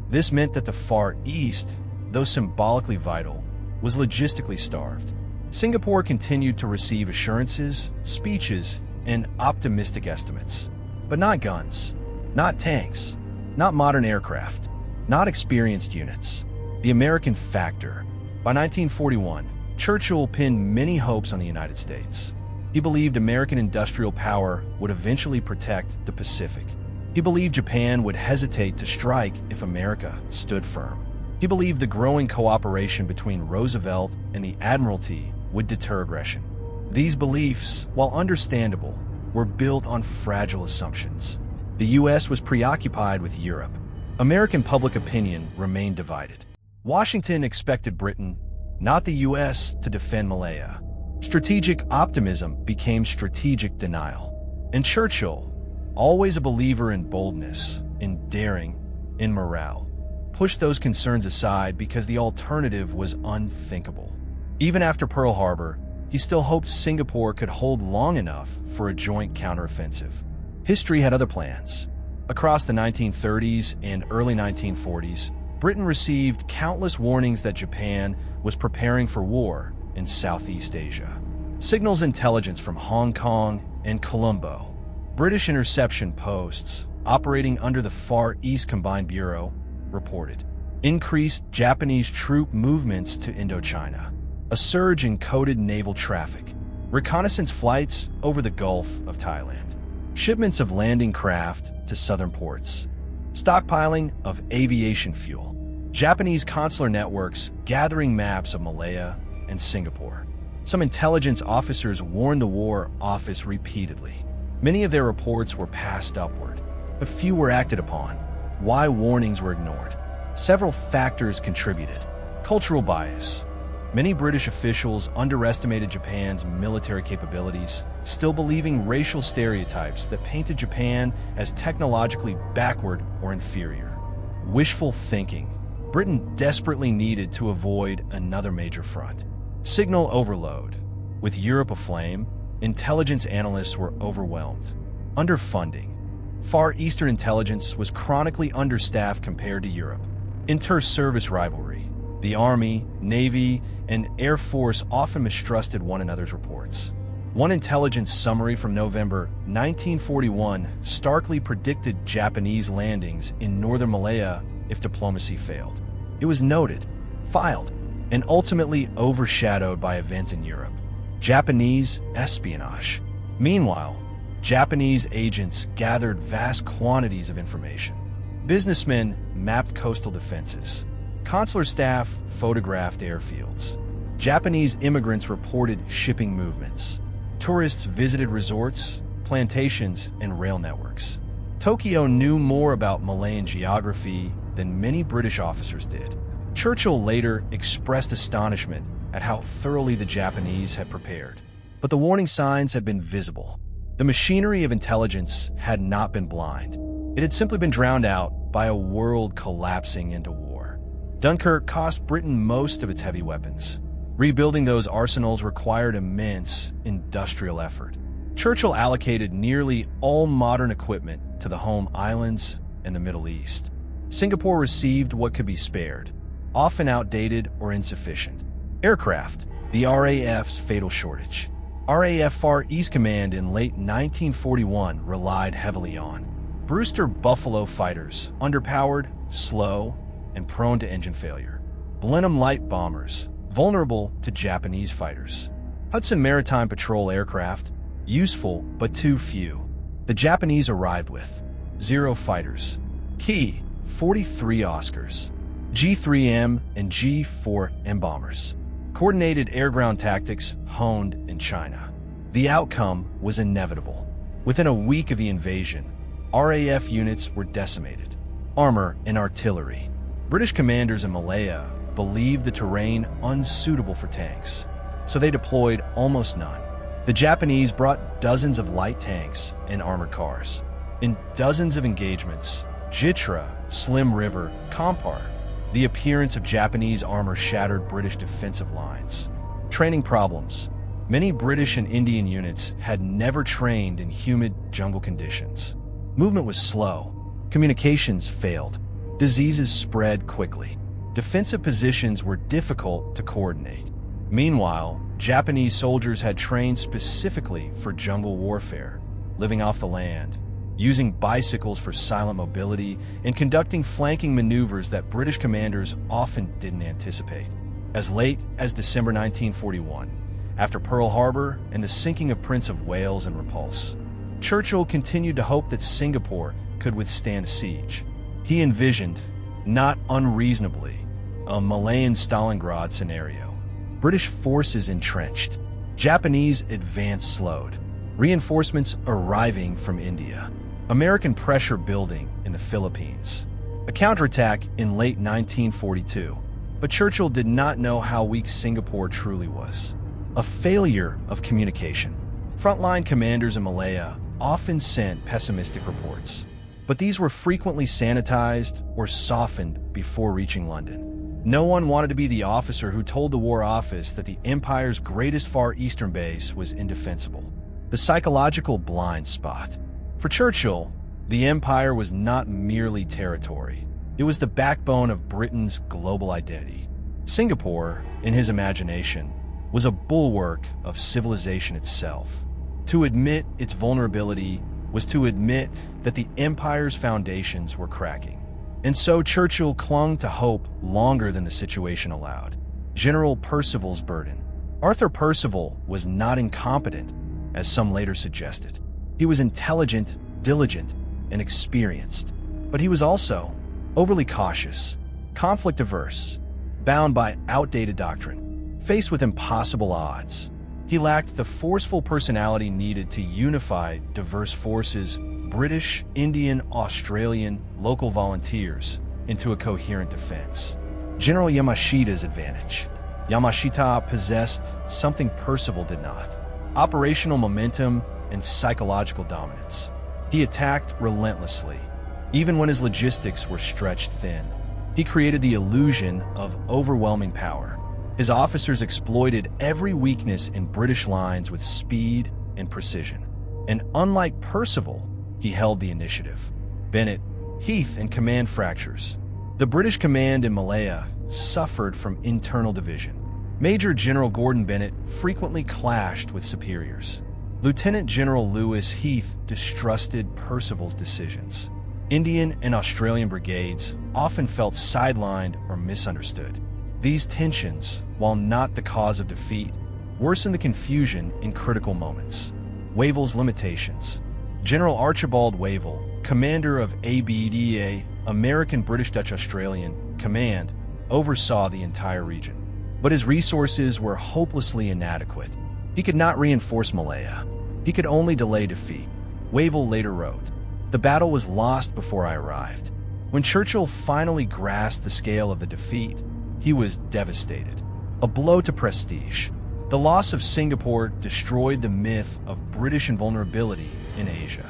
S1: This meant that the Far East, though symbolically vital, was logistically starved. Singapore continued to receive assurances, speeches, and optimistic estimates. But not guns, not tanks, not modern aircraft, not experienced units. The American factor. By 1941, Churchill pinned many hopes on the United States. He believed American industrial power would eventually protect the Pacific. He believed Japan would hesitate to strike if America stood firm. He believed the growing cooperation between Roosevelt and the Admiralty would deter aggression. These beliefs, while understandable, were built on fragile assumptions. The U.S. was preoccupied with Europe. American public opinion remained divided. Washington expected Britain, not the U.S., to defend Malaya. Strategic optimism became strategic denial. And Churchill, always a believer in boldness, in daring, in morale, pushed those concerns aside because the alternative was unthinkable. Even after Pearl Harbor, he still hoped Singapore could hold long enough for a joint counteroffensive. History had other plans. Across the 1930s and early 1940s, Britain received countless warnings that Japan was preparing for war in Southeast Asia. Signals intelligence from Hong Kong and Colombo, British interception posts operating under the Far East Combined Bureau, reported increased Japanese troop movements to Indochina, a surge in coded naval traffic, reconnaissance flights over the Gulf of Thailand, shipments of landing craft to southern ports, stockpiling of aviation fuel, Japanese consular networks gathering maps of Malaya and Singapore. Some intelligence officers warned the War Office repeatedly. Many of their reports were passed upward, but few were acted upon. Why warnings were ignored? Several factors contributed. Cultural bias. Many British officials underestimated Japan's military capabilities, still believing racial stereotypes that painted Japan as technologically backward or inferior. Wishful thinking. Britain desperately needed to avoid another major front. Signal overload. With Europe aflame, intelligence analysts were overwhelmed. Underfunding. Far Eastern intelligence was chronically understaffed compared to Europe. Inter-service rivalry. The Army, Navy, and Air Force often mistrusted one another's reports. One intelligence summary from November 1941 starkly predicted Japanese landings in northern Malaya if diplomacy failed. It was noted, filed, and ultimately overshadowed by events in Europe. Japanese espionage. Meanwhile, Japanese agents gathered vast quantities of information. Businessmen mapped coastal defenses. Consular staff photographed airfields. Japanese immigrants reported shipping movements. Tourists visited resorts, plantations, and rail networks. Tokyo knew more about Malayan geography than many British officers did. Churchill later expressed astonishment at how thoroughly the Japanese had prepared. But the warning signs had been visible. The machinery of intelligence had not been blind. It had simply been drowned out by a world collapsing into war. Dunkirk cost Britain most of its heavy weapons. Rebuilding those arsenals required immense industrial effort. Churchill allocated nearly all modern equipment to the home islands and the Middle East. Singapore received what could be spared, often outdated or insufficient. Aircraft, the RAF's fatal shortage. RAF Far East Command in late 1941 relied heavily on Brewster Buffalo fighters, underpowered, slow, and prone to engine failure. Blenheim light bombers, vulnerable to Japanese fighters. Hudson Maritime Patrol aircraft, useful but too few. The Japanese arrived with 0 fighters. Key, 43 Oscars. G3M and G4M bombers. Coordinated air-ground tactics honed in China. The outcome was inevitable. Within a week of the invasion, RAF units were decimated. Armor and artillery. British commanders in Malaya believed the terrain unsuitable for tanks, so they deployed almost none. The Japanese brought dozens of light tanks and armored cars. In dozens of engagements, Jitra, Slim River, Kampar, the appearance of Japanese armor shattered British defensive lines. Training problems. Many British and Indian units had never trained in humid jungle conditions. Movement was slow. Communications failed. Diseases spread quickly. Defensive positions were difficult to coordinate. Meanwhile, Japanese soldiers had trained specifically for jungle warfare, living off the land, using bicycles for silent mobility, and conducting flanking maneuvers that British commanders often didn't anticipate. As late as December 1941, after Pearl Harbor and the sinking of Prince of Wales and Repulse, Churchill continued to hope that Singapore could withstand a siege. He envisioned, not unreasonably, a Malayan Stalingrad scenario. British forces entrenched. Japanese advance slowed. Reinforcements arriving from India. American pressure building in the Philippines. A counterattack in late 1942. But Churchill did not know how weak Singapore truly was. A failure of communication. Frontline commanders in Malaya often sent pessimistic reports, but these were frequently sanitized or softened before reaching London. No one wanted to be the officer who told the War Office that the Empire's greatest Far Eastern base was indefensible. The psychological blind spot. For Churchill, the Empire was not merely territory. It was the backbone of Britain's global identity. Singapore, in his imagination, was a bulwark of civilization itself. To admit its vulnerability was to admit that the Empire's foundations were cracking. And so Churchill clung to hope longer than the situation allowed. General Percival's burden. Arthur Percival was not incompetent, as some later suggested. He was intelligent, diligent, and experienced. But he was also overly cautious, conflict-averse, bound by outdated doctrine, faced with impossible odds. He lacked the forceful personality needed to unify diverse forces, British, Indian, Australian, local volunteers, into a coherent defense. General Yamashita's advantage. Yamashita possessed something Percival did not: operational momentum and psychological dominance. He attacked relentlessly, even when his logistics were stretched thin. He created the illusion of overwhelming power. His officers exploited every weakness in British lines with speed and precision. And unlike Percival, he held the initiative. Bennett, Heath, and command fractures. The British command in Malaya suffered from internal division. Major General Gordon Bennett frequently clashed with superiors. Lieutenant General Lewis Heath distrusted Percival's decisions. Indian and Australian brigades often felt sidelined or misunderstood. These tensions, while not the cause of defeat, worsened the confusion in critical moments. Wavell's limitations. General Archibald Wavell, commander of ABDA, American British Dutch Australian Command, oversaw the entire region. But his resources were hopelessly inadequate. He could not reinforce Malaya. He could only delay defeat. Wavell later wrote, "The battle was lost before I arrived." When Churchill finally grasped the scale of the defeat, he was devastated. A blow to prestige. The loss of Singapore destroyed the myth of British invulnerability in Asia.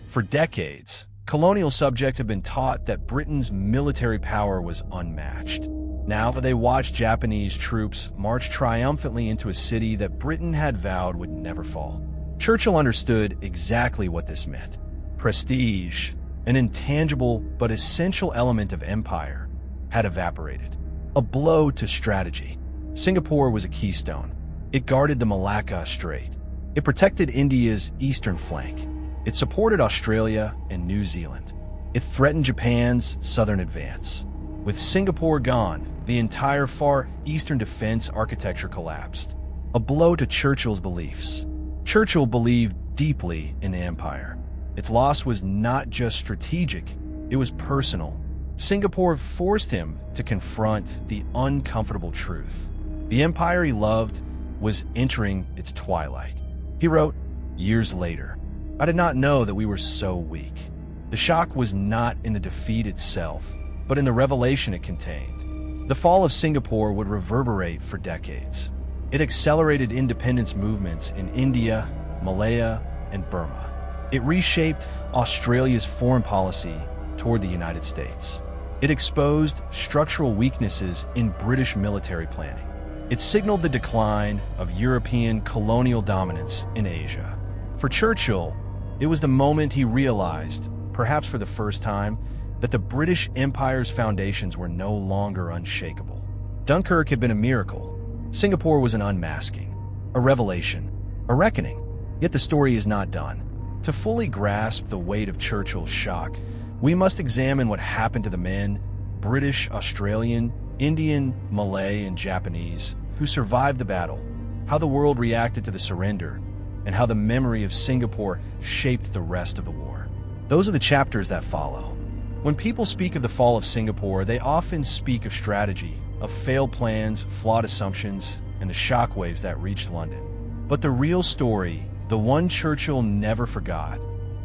S1: For decades, colonial subjects have been taught that Britain's military power was unmatched. Now that they watched Japanese troops march triumphantly into a city that Britain had vowed would never fall, Churchill understood exactly what this meant. Prestige, an intangible but essential element of empire, had evaporated. A blow to strategy. Singapore was a keystone. It guarded the Malacca Strait. It protected India's eastern flank. It supported Australia and New Zealand. It threatened Japan's southern advance. With Singapore gone, the entire Far Eastern defense architecture collapsed. A blow to Churchill's beliefs. Churchill believed deeply in the empire. Its loss was not just strategic, it was personal. Singapore forced him to confront the uncomfortable truth. The empire he loved was entering its twilight. He He wrote, years later, "I did not know that we were so weak. The shock was not in the defeat itself, but in the revelation it contained. The fall of Singapore would reverberate for decades. It accelerated independence movements in India, Malaya, and Burma. It reshaped Australia's foreign policy toward the United States. It exposed structural weaknesses in British military planning. It signaled the decline of European colonial dominance in Asia." For Churchill, it was the moment he realized, perhaps for the first time, that the British Empire's foundations were no longer unshakable. Dunkirk had been a miracle. Singapore was an unmasking, a revelation, a reckoning. Yet the story is not done. To fully grasp the weight of Churchill's shock, we must examine what happened to the men, British, Australian, Indian, Malay, and Japanese, who survived the battle, how the world reacted to the surrender, and how the memory of Singapore shaped the rest of the war. Those are the chapters that follow. When people speak of the fall of Singapore, they often speak of strategy, of failed plans, flawed assumptions, and the shockwaves that reached London. But the real story, the one Churchill never forgot,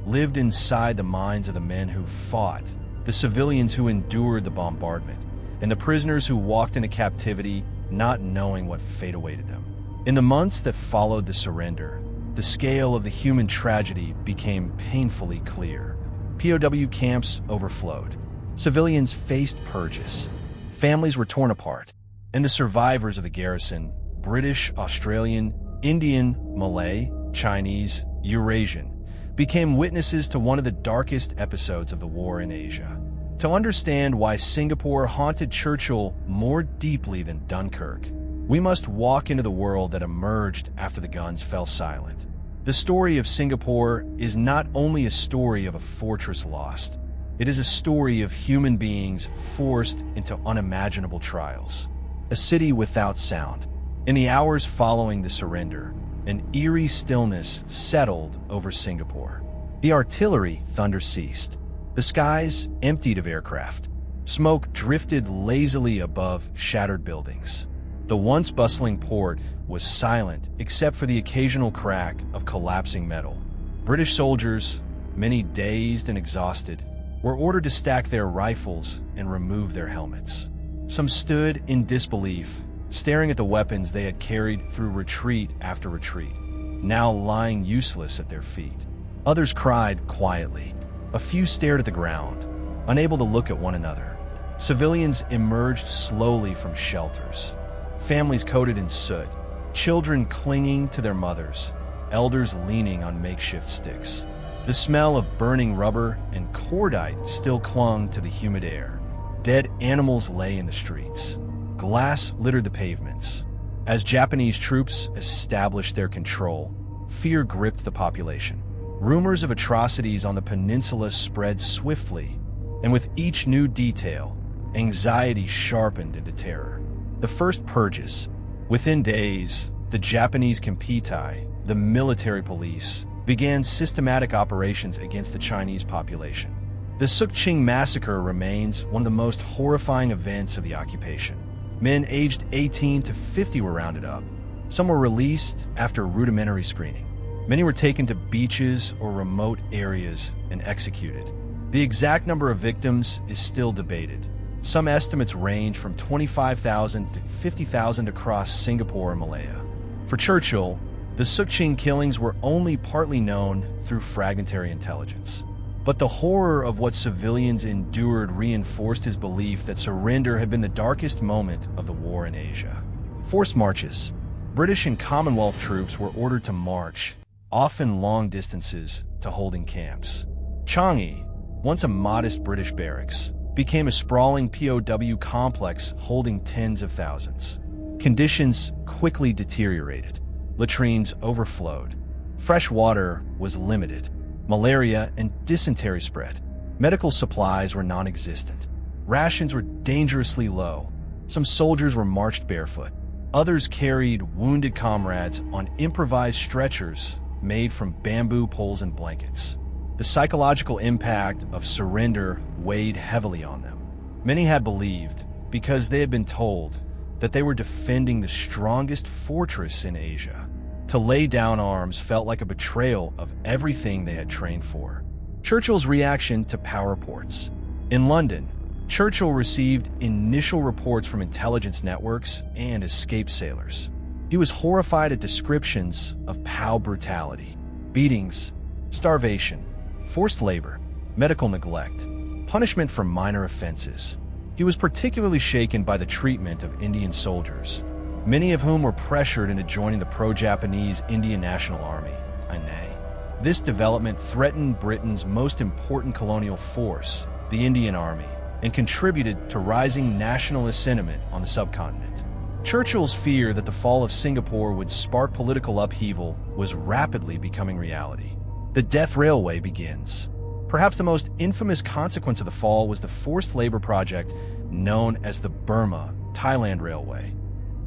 S1: lived inside the minds of the men who fought, the civilians who endured the bombardment, and the prisoners who walked into captivity not knowing what fate awaited them. In the months that followed the surrender, the scale of the human tragedy became painfully clear. POW camps overflowed. Civilians faced purges. Families were torn apart. And the survivors of the garrison, British, Australian, Indian, Malay, Chinese, Eurasian, became witnesses to one of the darkest episodes of the war in Asia. To understand why Singapore haunted Churchill more deeply than Dunkirk, we must walk into the world that emerged after the guns fell silent. The story of Singapore is not only a story of a fortress lost, it is a story of human beings forced into unimaginable trials. A city without sound. In the hours following the surrender, an eerie stillness settled over Singapore. The artillery thunder ceased. The skies emptied of aircraft. Smoke drifted lazily above shattered buildings. The once bustling port was silent except for the occasional crack of collapsing metal. British soldiers, many dazed and exhausted, were ordered to stack their rifles and remove their helmets. Some stood in disbelief, staring at the weapons they had carried through retreat after retreat, now lying useless at their feet. Others cried quietly. A few stared at the ground, unable to look at one another. Civilians emerged slowly from shelters. Families coated in soot, children clinging to their mothers, elders leaning on makeshift sticks. The smell of burning rubber and cordite still clung to the humid air. Dead animals lay in the streets. Glass littered the pavements. As Japanese troops established their control, fear gripped the population. Rumors of atrocities on the peninsula spread swiftly, and with each new detail, anxiety sharpened into terror. The first purges. Within days, the Japanese Kempeitai, the military police, began systematic operations against the Chinese population. The Sukching massacre remains one of the most horrifying events of the occupation. Men aged 18 to 50 were rounded up. Some were released after rudimentary screening. Many were taken to beaches or remote areas and executed. The exact number of victims is still debated. Some estimates range from 25,000 to 50,000 across Singapore and Malaya. For Churchill, the Sukching killings were only partly known through fragmentary intelligence. But the horror of what civilians endured reinforced his belief that surrender had been the darkest moment of the war in Asia. Forced marches. British and Commonwealth troops were ordered to march, often long distances, to holding camps. Changi, once a modest British barracks, became a sprawling POW complex holding tens of thousands. Conditions quickly deteriorated. Latrines overflowed. Fresh water was limited. Malaria and dysentery spread. Medical supplies were non-existent. Rations were dangerously low. Some soldiers were marched barefoot. Others carried wounded comrades on improvised stretchers made from bamboo poles and blankets. The psychological impact of surrender weighed heavily on them. Many had believed, because they had been told, that they were defending the strongest fortress in Asia. To lay down arms felt like a betrayal of everything they had trained for. Churchill's reaction to power reports. In London, Churchill received initial reports from intelligence networks and escaped sailors. He was horrified at descriptions of POW brutality, beatings, starvation, forced labor, medical neglect, punishment for minor offenses. He was particularly shaken by the treatment of Indian soldiers, many of whom were pressured into joining the pro-Japanese Indian National Army, INA. This development threatened Britain's most important colonial force, the Indian Army, and contributed to rising nationalist sentiment on the subcontinent. Churchill's fear that the fall of Singapore would spark political upheaval was rapidly becoming reality. The Death Railway begins. Perhaps the most infamous consequence of the fall was the forced labor project known as the Burma-Thailand Railway,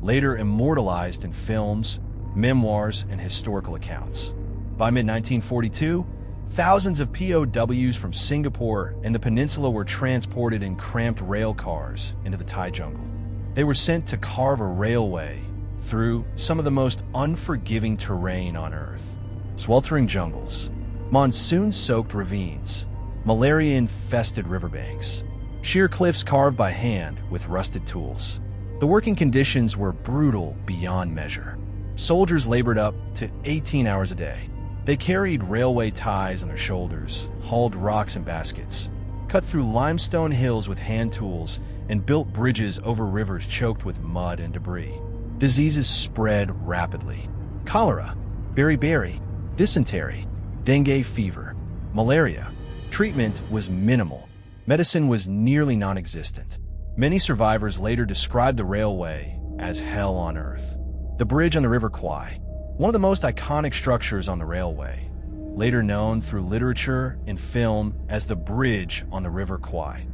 S1: later immortalized in films, memoirs, and historical accounts. By mid-1942, thousands of POWs from Singapore and the peninsula were transported in cramped rail cars into the Thai jungle. They were sent to carve a railway through some of the most unforgiving terrain on Earth. Sweltering jungles, monsoon-soaked ravines, malaria-infested riverbanks, sheer cliffs carved by hand with rusted tools. The working conditions were brutal beyond measure. Soldiers labored up to 18 hours a day. They carried railway ties on their shoulders, hauled rocks in baskets, cut through limestone hills with hand tools, and built bridges over rivers choked with mud and debris. Diseases spread rapidly. Cholera, beriberi, dysentery, dengue fever, malaria. Treatment was minimal. Medicine was nearly non-existent. Many survivors later described the railway as hell on earth. The bridge on the River Kwai, one of the most iconic structures on the railway, later known through literature and film as the Bridge on the River Kwai,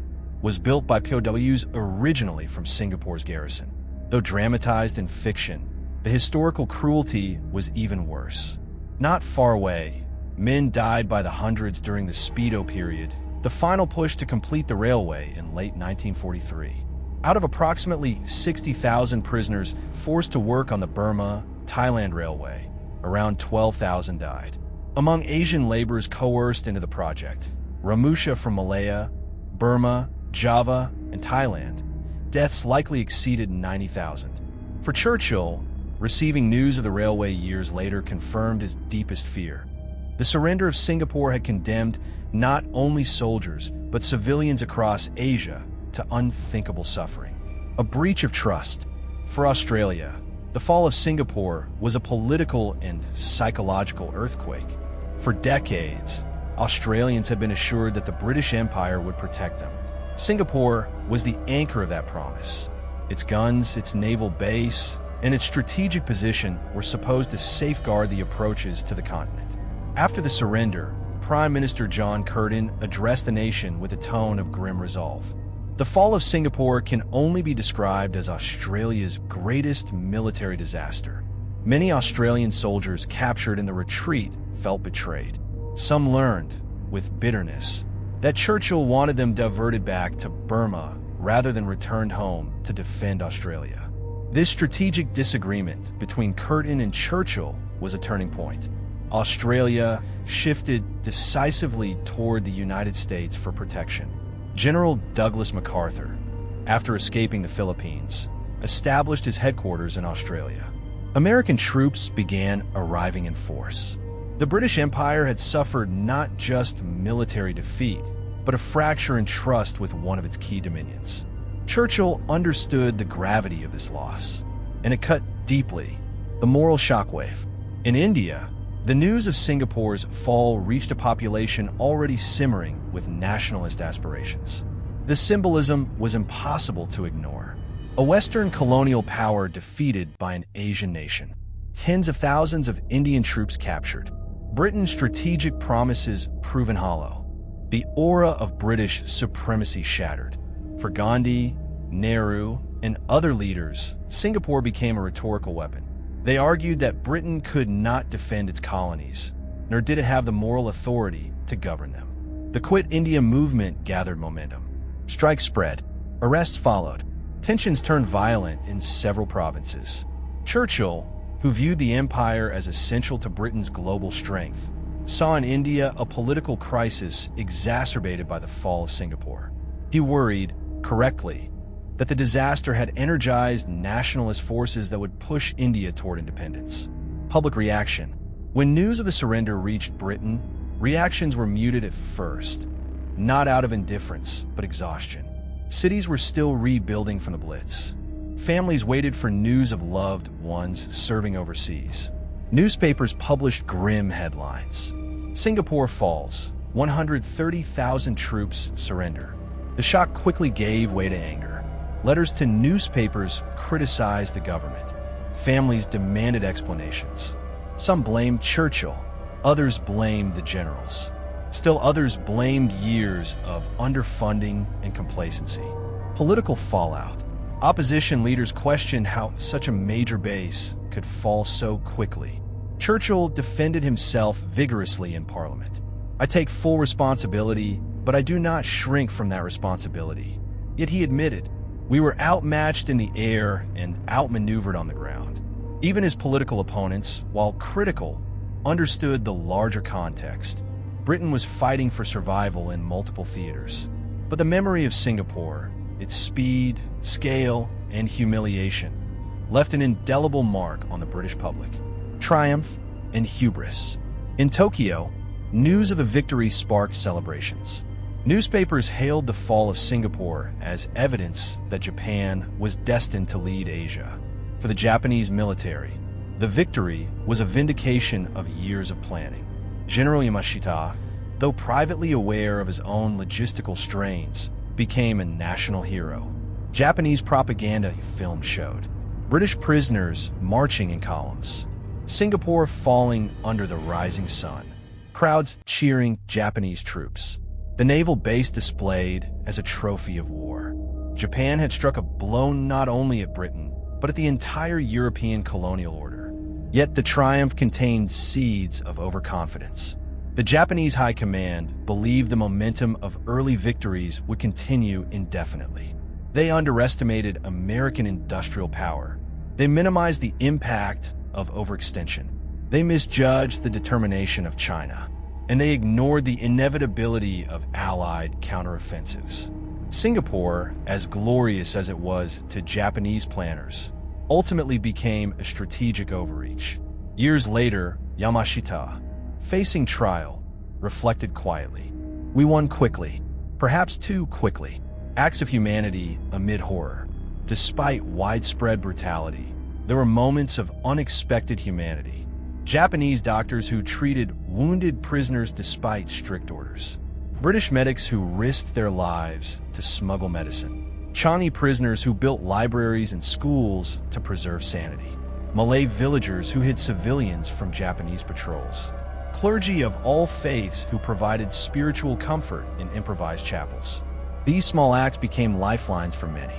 S1: was built by POWs originally from Singapore's garrison. Though dramatized in fiction, the historical cruelty was even worse. Not far away, men died by the hundreds during the Speedo period, the final push to complete the railway in late 1943. Out of approximately 60,000 prisoners forced to work on the Burma-Thailand Railway, around 12,000 died. Among Asian laborers coerced into the project, Ramusha from Malaya, Burma, Java, and Thailand, deaths likely exceeded 90,000. For Churchill, receiving news of the railway years later confirmed his deepest fear. The surrender of Singapore had condemned not only soldiers, but civilians across Asia to unthinkable suffering. A breach of trust. For Australia, the fall of Singapore was a political and psychological earthquake. For decades, Australians had been assured that the British Empire would protect them. Singapore was the anchor of that promise. Its guns, its naval base, and its strategic position were supposed to safeguard the approaches to the continent. After the surrender, Prime Minister John Curtin addressed the nation with a tone of grim resolve. The fall of Singapore can only be described as Australia's greatest military disaster. Many Australian soldiers captured in the retreat felt betrayed. Some learned, with bitterness, that Churchill wanted them diverted back to Burma rather than returned home to defend Australia. This strategic disagreement between Curtin and Churchill was a turning point. Australia shifted decisively toward the United States for protection. General Douglas MacArthur, after escaping the Philippines, established his headquarters in Australia. American troops began arriving in force. The British Empire had suffered not just military defeat, but a fracture in trust with one of its key dominions. Churchill understood the gravity of this loss, and it cut deeply, the moral shockwave. In India, the news of Singapore's fall reached a population already simmering with nationalist aspirations. The symbolism was impossible to ignore. A Western colonial power defeated by an Asian nation. Tens of thousands of Indian troops captured. Britain's strategic promises proven hollow. The aura of British supremacy shattered. For Gandhi, Nehru, and other leaders, Singapore became a rhetorical weapon. They argued that Britain could not defend its colonies, nor did it have the moral authority to govern them. The Quit India movement gathered momentum. Strikes spread. Arrests followed. Tensions turned violent in several provinces. Churchill, who viewed the empire as essential to Britain's global strength, saw in India a political crisis exacerbated by the fall of Singapore. He worried, correctly, that the disaster had energized nationalist forces that would push India toward independence. Public reaction. When news of the surrender reached Britain, reactions were muted at first, not out of indifference, but exhaustion. Cities were still rebuilding from the Blitz. Families waited for news of loved ones serving overseas. Newspapers published grim headlines. Singapore falls. 130,000 troops surrender. The shock quickly gave way to anger. Letters to newspapers criticized the government. Families demanded explanations. Some blamed Churchill. Others blamed the generals. Still others blamed years of underfunding and complacency. Political fallout. Opposition leaders questioned how such a major base could fall so quickly. Churchill defended himself vigorously in Parliament. "I take full responsibility, but I do not shrink from that responsibility." Yet he admitted, "We were outmatched in the air and outmaneuvered on the ground." Even his political opponents, while critical, understood the larger context. Britain was fighting for survival in multiple theaters. But the memory of Singapore, its speed, scale, and humiliation, left an indelible mark on the British public. Triumph and hubris. In Tokyo, news of the victory sparked celebrations. Newspapers hailed the fall of Singapore as evidence that Japan was destined to lead Asia. For the Japanese military, the victory was a vindication of years of planning. General Yamashita, though privately aware of his own logistical strains, became a national hero. Japanese propaganda film showed British prisoners marching in columns, Singapore falling under the rising sun, crowds cheering Japanese troops, the naval base displayed as a trophy of war. Japan had struck a blow not only at Britain, but at the entire European colonial order. Yet the triumph contained seeds of overconfidence. The Japanese High Command believed the momentum of early victories would continue indefinitely. They underestimated American industrial power. They minimized the impact of overextension. They misjudged the determination of China, and they ignored the inevitability of Allied counteroffensives. Singapore, as glorious as it was to Japanese planners, ultimately became a strategic overreach. Years later, Yamashita, facing trial, reflected quietly. "We won quickly, perhaps too quickly. Acts of humanity amid horror. Despite widespread brutality, there were moments of unexpected humanity. Japanese doctors who treated wounded prisoners despite strict orders. British medics who risked their lives to smuggle medicine. Chinese prisoners who built libraries and schools to preserve sanity. Malay villagers who hid civilians from Japanese patrols. Clergy of all faiths who provided spiritual comfort in improvised chapels. These small acts became lifelines for many.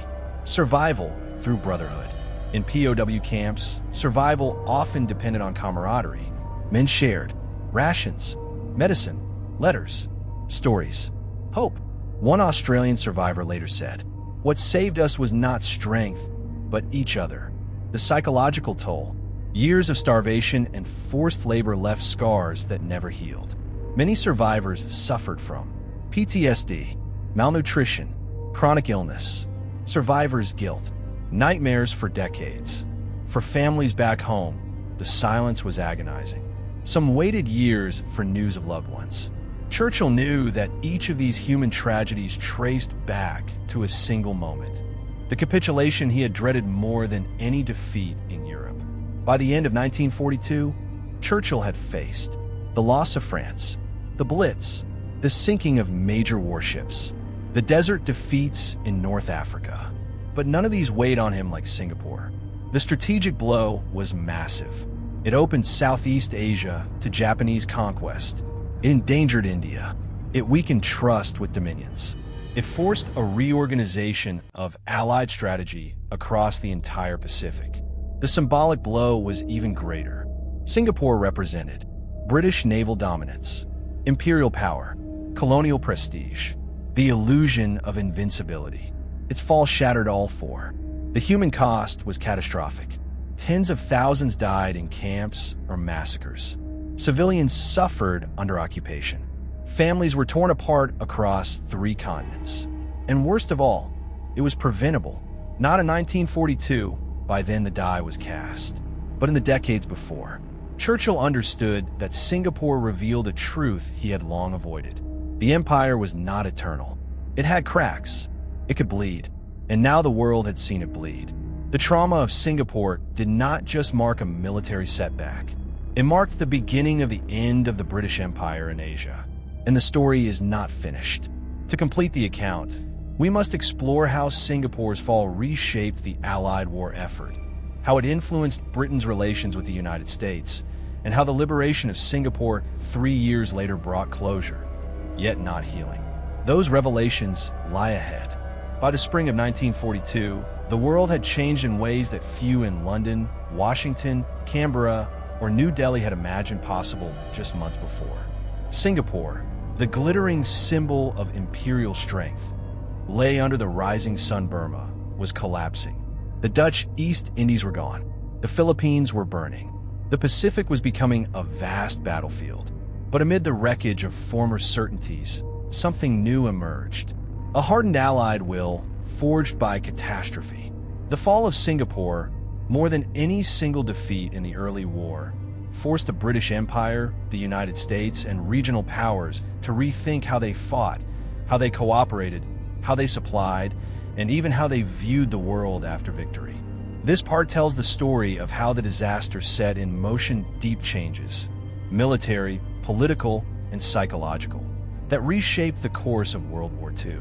S1: Survival through brotherhood. In POW camps, survival often depended on camaraderie. Men shared rations, medicine, letters, stories, hope. One Australian survivor later said, "What saved us was not strength, but each other." The psychological toll. Years of starvation and forced labor left scars that never healed. Many survivors suffered from PTSD, malnutrition, chronic illness, survivor's guilt, nightmares for decades. For families back home, the silence was agonizing. Some waited years for news of loved ones. Churchill knew that each of these human tragedies traced back to a single moment, the capitulation he had dreaded more than any defeat in Europe. By the end of 1942, Churchill had faced the loss of France, the Blitz, the sinking of major warships, the desert defeats in North Africa. But none of these weighed on him like Singapore. The strategic blow was massive. It opened Southeast Asia to Japanese conquest. It endangered India. It weakened trust with dominions. It forced a reorganization of Allied strategy across the entire Pacific. The symbolic blow was even greater. Singapore represented British naval dominance, imperial power, colonial prestige, the illusion of invincibility. Its fall shattered all four. The human cost was catastrophic. Tens of thousands died in camps or massacres. Civilians suffered under occupation. Families were torn apart across 3 continents. And worst of all, it was preventable. Not in 1942, by then the die was cast, but in the decades before. Churchill understood that Singapore revealed a truth he had long avoided. The empire was not eternal. It had cracks. It could bleed. And now the world had seen it bleed. The trauma of Singapore did not just mark a military setback. It marked the beginning of the end of the British Empire in Asia. And the story is not finished. To complete the account, we must explore how Singapore's fall reshaped the Allied war effort, how it influenced Britain's relations with the United States, and how the liberation of Singapore 3 years later brought closure, yet not healing. Those revelations lie ahead. By the spring of 1942, the world had changed in ways that few in London, Washington, Canberra, or New Delhi had imagined possible just months before. Singapore, the glittering symbol of imperial strength, lay under the rising sun. Burma was collapsing. The Dutch East Indies were gone. The Philippines were burning. The Pacific was becoming a vast battlefield. But amid the wreckage of former certainties, something new emerged. A hardened Allied will, forged by catastrophe. The fall of Singapore, more than any single defeat in the early war, forced the British Empire, the United States, and regional powers to rethink how they fought, how they cooperated, how they supplied, and even how they viewed the world after victory. This part tells the story of how the disaster set in motion deep changes, military, political, and psychological, that reshaped the course of World War II,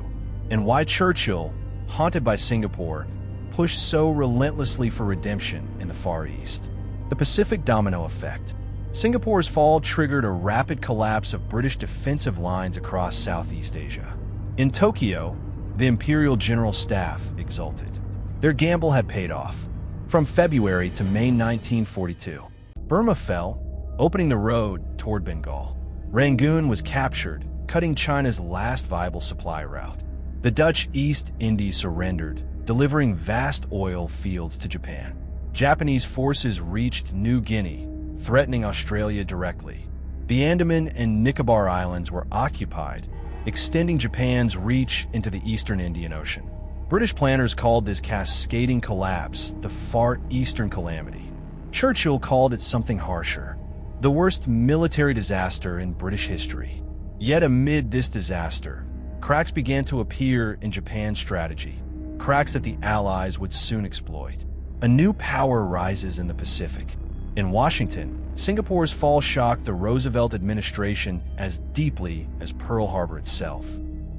S1: and why Churchill, haunted by Singapore, pushed so relentlessly for redemption in the Far East. The Pacific domino effect. Singapore's fall triggered a rapid collapse of British defensive lines across Southeast Asia. In Tokyo, the Imperial General Staff exulted. Their gamble had paid off. From February to May 1942, Burma fell, opening the road toward Bengal. Rangoon was captured, cutting China's last viable supply route. The Dutch East Indies surrendered, delivering vast oil fields to Japan. Japanese forces reached New Guinea, threatening Australia directly. The Andaman and Nicobar Islands were occupied, extending Japan's reach into the eastern Indian Ocean. British planners called this cascading collapse the Far Eastern Calamity. Churchill called it something harsher, the worst military disaster in British history. Yet amid this disaster, cracks began to appear in Japan's strategy, cracks that the Allies would soon exploit. A new power rises in the Pacific. In Washington, Singapore's fall shocked the Roosevelt administration as deeply as Pearl Harbor itself.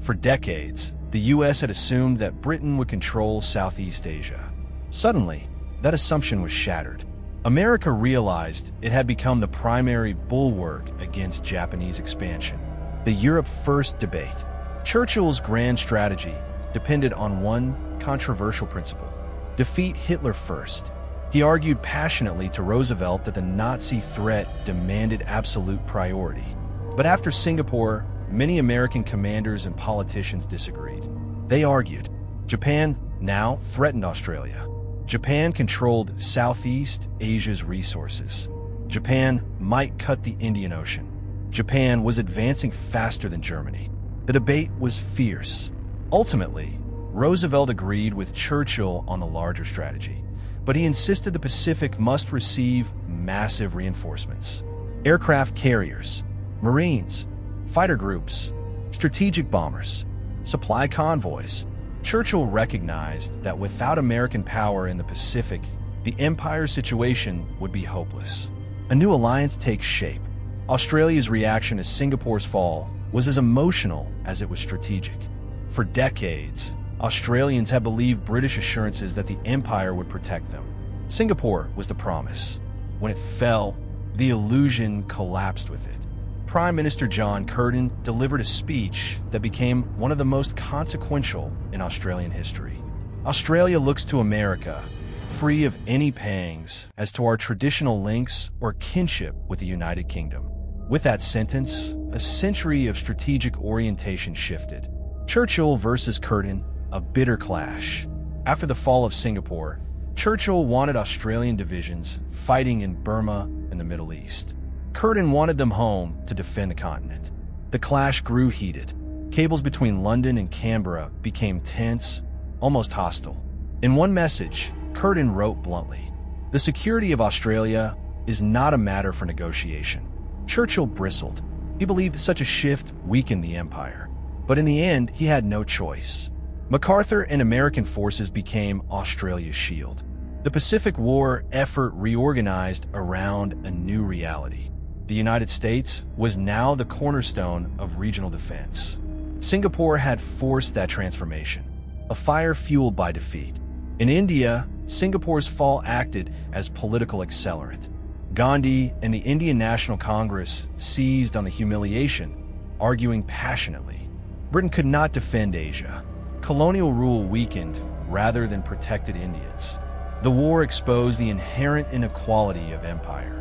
S1: For decades, the U.S. had assumed that Britain would control Southeast Asia. Suddenly, that assumption was shattered. America realized it had become the primary bulwark against Japanese expansion. The Europe First debate. Churchill's grand strategy depended on one controversial principle: defeat Hitler first. He argued passionately to Roosevelt that the Nazi threat demanded absolute priority. But after Singapore, many American commanders and politicians disagreed. They argued, Japan now threatened Australia. Japan controlled Southeast Asia's resources. Japan might cut the Indian Ocean. Japan was advancing faster than Germany. The debate was fierce. Ultimately, Roosevelt agreed with Churchill on the larger strategy, but he insisted the Pacific must receive massive reinforcements. Aircraft carriers, Marines, fighter groups, strategic bombers, supply convoys. Churchill recognized that without American power in the Pacific, the Empire's situation would be hopeless. A new alliance takes shape. Australia's reaction to Singapore's fall was as emotional as it was strategic. For decades, Australians had believed British assurances that the Empire would protect them. Singapore was the promise. When it fell, the illusion collapsed with it. Prime Minister John Curtin delivered a speech that became one of the most consequential in Australian history. Australia looks to America, free of any pangs as to our traditional links or kinship with the United Kingdom. With that sentence, a century of strategic orientation shifted. Churchill versus Curtin, a bitter clash. After the fall of Singapore, Churchill wanted Australian divisions fighting in Burma and the Middle East. Curtin wanted them home to defend the continent. The clash grew heated. Cables between London and Canberra became tense, almost hostile. In one message, Curtin wrote bluntly, "The security of Australia is not a matter for negotiation." Churchill bristled. He believed such a shift weakened the empire. But in the end, he had no choice. MacArthur and American forces became Australia's shield. The Pacific War effort reorganized around a new reality. The United States was now the cornerstone of regional defense. Singapore had forced that transformation, a fire fueled by defeat. In India, Singapore's fall acted as political accelerant. Gandhi and the Indian National Congress seized on the humiliation, arguing passionately. Britain could not defend Asia. Colonial rule weakened rather than protected Indians. The war exposed the inherent inequality of empire.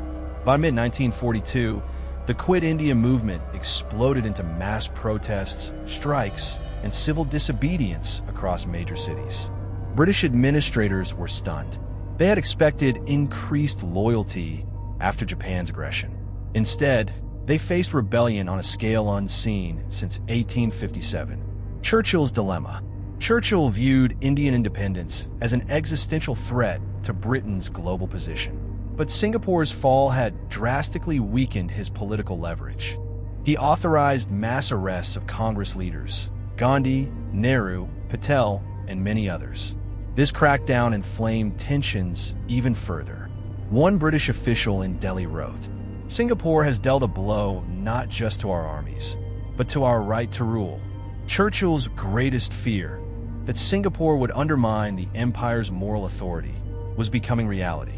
S1: By mid-1942, the Quit India movement exploded into mass protests, strikes, and civil disobedience across major cities. British administrators were stunned. They had expected increased loyalty after Japan's aggression. Instead, they faced rebellion on a scale unseen since 1857. Churchill's dilemma. Churchill viewed Indian independence as an existential threat to Britain's global position. But Singapore's fall had drastically weakened his political leverage. He authorized mass arrests of Congress leaders, Gandhi, Nehru, Patel, and many others. This crackdown inflamed tensions even further. One British official in Delhi wrote, "Singapore has dealt a blow not just to our armies, but to our right to rule." Churchill's greatest fear, that Singapore would undermine the empire's moral authority, was becoming reality.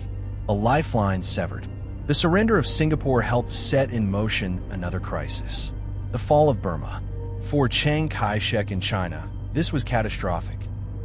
S1: A lifeline severed. The surrender of Singapore helped set in motion another crisis, the fall of Burma. For Chiang Kai-shek in China, this was catastrophic.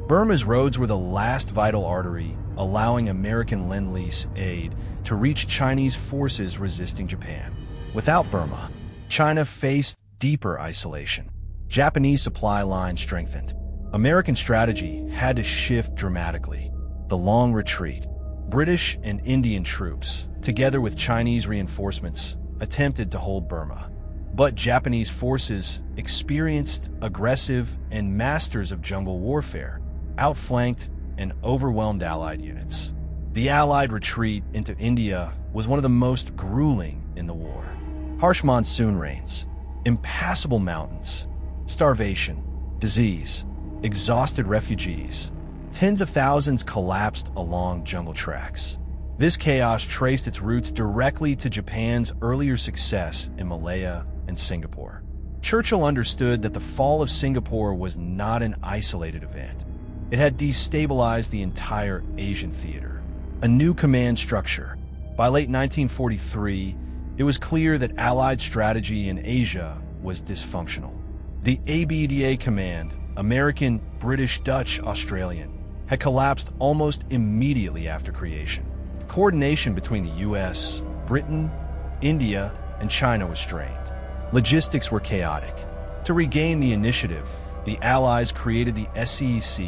S1: Burma's roads were the last vital artery, allowing American Lend-Lease aid to reach Chinese forces resisting Japan. Without Burma, China faced deeper isolation. Japanese supply lines strengthened. American strategy had to shift dramatically. The long retreat. British and Indian troops, together with Chinese reinforcements, attempted to hold Burma. But Japanese forces, experienced, aggressive, and masters of jungle warfare, outflanked and overwhelmed Allied units. The Allied retreat into India was one of the most grueling in the war. Harsh monsoon rains, impassable mountains, starvation, disease, exhausted refugees. Tens of thousands collapsed along jungle tracks. This chaos traced its roots directly to Japan's earlier success in Malaya and Singapore. Churchill understood that the fall of Singapore was not an isolated event. It had destabilized the entire Asian theater. A new command structure. By late 1943, it was clear that Allied strategy in Asia was dysfunctional. The ABDA command, American, British, Dutch, Australian, had collapsed almost immediately after creation. Coordination between the US, Britain, India, and China was strained. Logistics were chaotic. To regain the initiative, the Allies created the SEC,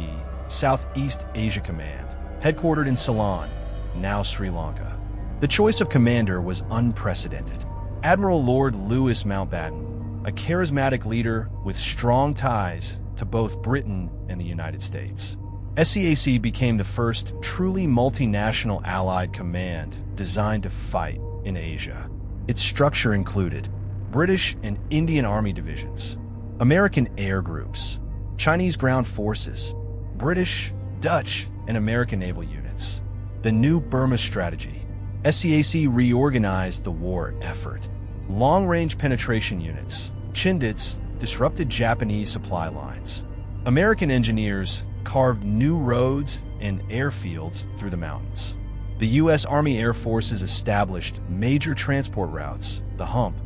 S1: Southeast Asia Command, headquartered in Ceylon, now Sri Lanka. The choice of commander was unprecedented. Admiral Lord Louis Mountbatten, a charismatic leader with strong ties to both Britain and the United States. SEAC became the first truly multinational Allied command designed to fight in Asia. Its structure included British and Indian Army divisions, American air groups, Chinese ground forces, British, Dutch, and American naval units. The new Burma strategy. SEAC reorganized the war effort. Long-range penetration units, Chindits, disrupted Japanese supply lines. American engineers carved new roads and airfields through the mountains. The U.S. Army Air Forces established major transport routes, the Hump,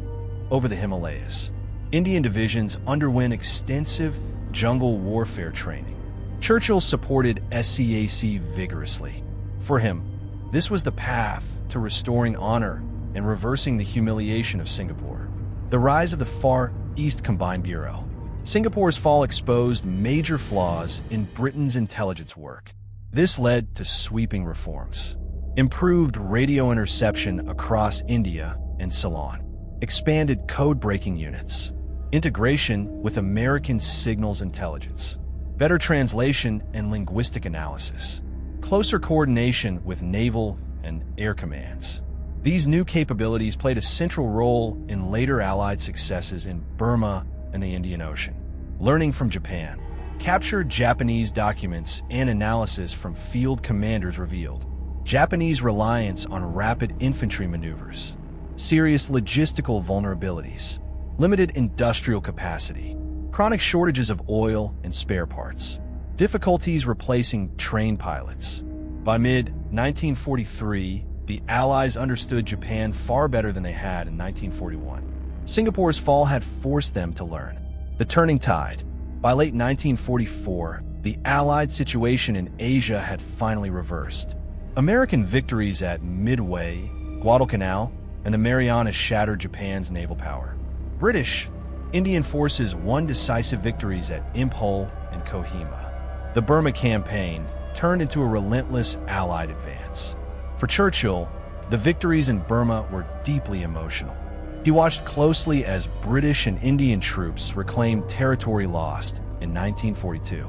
S1: over the Himalayas. Indian divisions underwent extensive jungle warfare training. Churchill supported SEAC vigorously. For him, this was the path to restoring honor and reversing the humiliation of Singapore. The rise of the Far East Combined Bureau. Singapore's fall exposed major flaws in Britain's intelligence work. This led to sweeping reforms. Improved radio interception across India and Ceylon, expanded code-breaking units, integration with American signals intelligence, better translation and linguistic analysis, closer coordination with naval and air commands. These new capabilities played a central role in later Allied successes in Burma and the Indian Ocean. Learning from Japan, captured Japanese documents and analysis from field commanders revealed Japanese reliance on rapid infantry maneuvers, serious logistical vulnerabilities, limited industrial capacity, chronic shortages of oil and spare parts, difficulties replacing trained pilots. By mid-1943, the Allies understood Japan far better than they had in 1941. Singapore's fall had forced them to learn. The turning tide. By late 1944, the Allied situation in Asia had finally reversed. American victories at Midway, Guadalcanal, and the Marianas shattered Japan's naval power. British, Indian forces won decisive victories at Imphal and Kohima. The Burma campaign turned into a relentless Allied advance. For Churchill, the victories in Burma were deeply emotional. He watched closely as British and Indian troops reclaimed territory lost in 1942.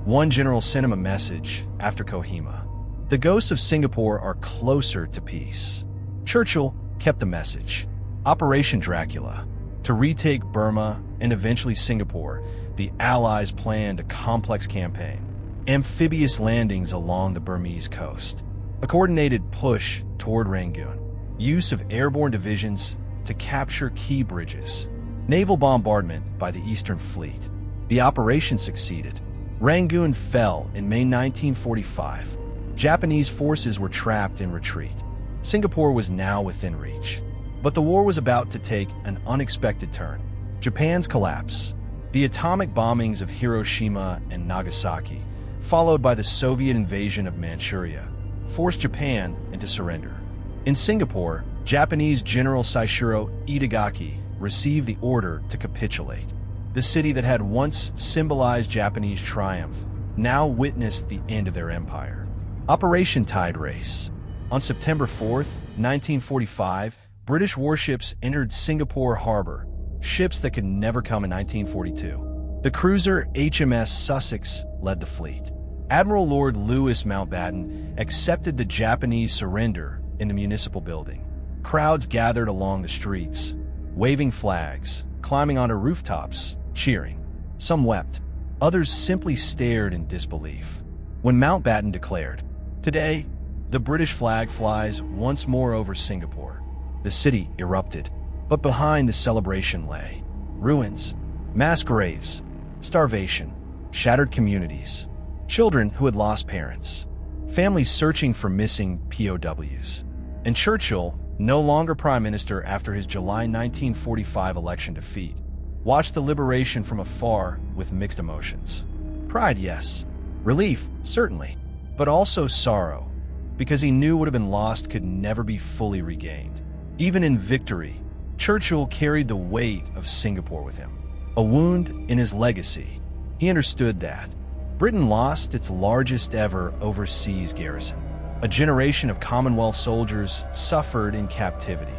S1: One general sent him a message after Kohima: "The ghosts of Singapore are closer to peace." Churchill kept the message. Operation Dracula. To retake Burma and eventually Singapore, the Allies planned a complex campaign. Amphibious landings along the Burmese coast, a coordinated push toward Rangoon, use of airborne divisions to capture key bridges, naval bombardment by the Eastern Fleet. The operation succeeded. Rangoon fell in May 1945. Japanese forces were trapped in retreat. Singapore was now within reach. But the war was about to take an unexpected turn. Japan's collapse. The atomic bombings of Hiroshima and Nagasaki, followed by the Soviet invasion of Manchuria, forced Japan into surrender. In Singapore, Japanese General Saishiro Itagaki received the order to capitulate. The city that had once symbolized Japanese triumph now witnessed the end of their empire. Operation Tide Race. On September 4th, 1945, British warships entered Singapore harbor, ships that could never come in 1942. The cruiser HMS Sussex led the fleet. Admiral Lord Louis Mountbatten accepted the Japanese surrender in the municipal building. Crowds gathered along the streets, waving flags, climbing onto rooftops, cheering. Some wept. Others simply stared in disbelief. When Mountbatten declared, "Today, the British flag flies once more over Singapore," the city erupted. But behind the celebration lay ruins, mass graves, starvation, shattered communities, children who had lost parents, families searching for missing POWs. And Churchill, no longer prime minister after his July 1945 election defeat, watched the liberation from afar with mixed emotions. Pride, yes. Relief, certainly. But also sorrow, because he knew what had been lost could never be fully regained. Even in victory, Churchill carried the weight of Singapore with him, a wound in his legacy. He understood that Britain lost its largest ever overseas garrison. A generation of Commonwealth soldiers suffered in captivity.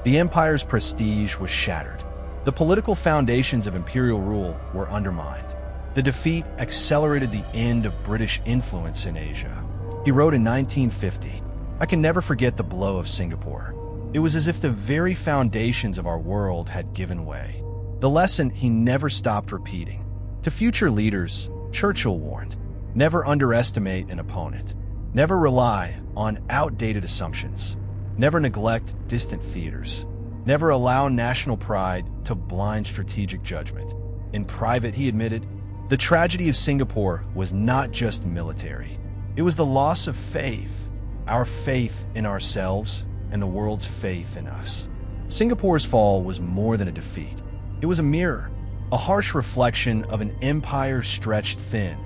S1: The empire's prestige was shattered. The political foundations of imperial rule were undermined. The defeat accelerated the end of British influence in Asia. He wrote in 1950, "I can never forget the blow of Singapore. It was as if the very foundations of our world had given way." The lesson he never stopped repeating. To future leaders, Churchill warned, never underestimate an opponent. Never rely on outdated assumptions. Never neglect distant theaters. Never allow national pride to blind strategic judgment. In private, he admitted, the tragedy of Singapore was not just military. It was the loss of faith, our faith in ourselves and the world's faith in us. Singapore's fall was more than a defeat. It was a mirror, a harsh reflection of an empire stretched thin,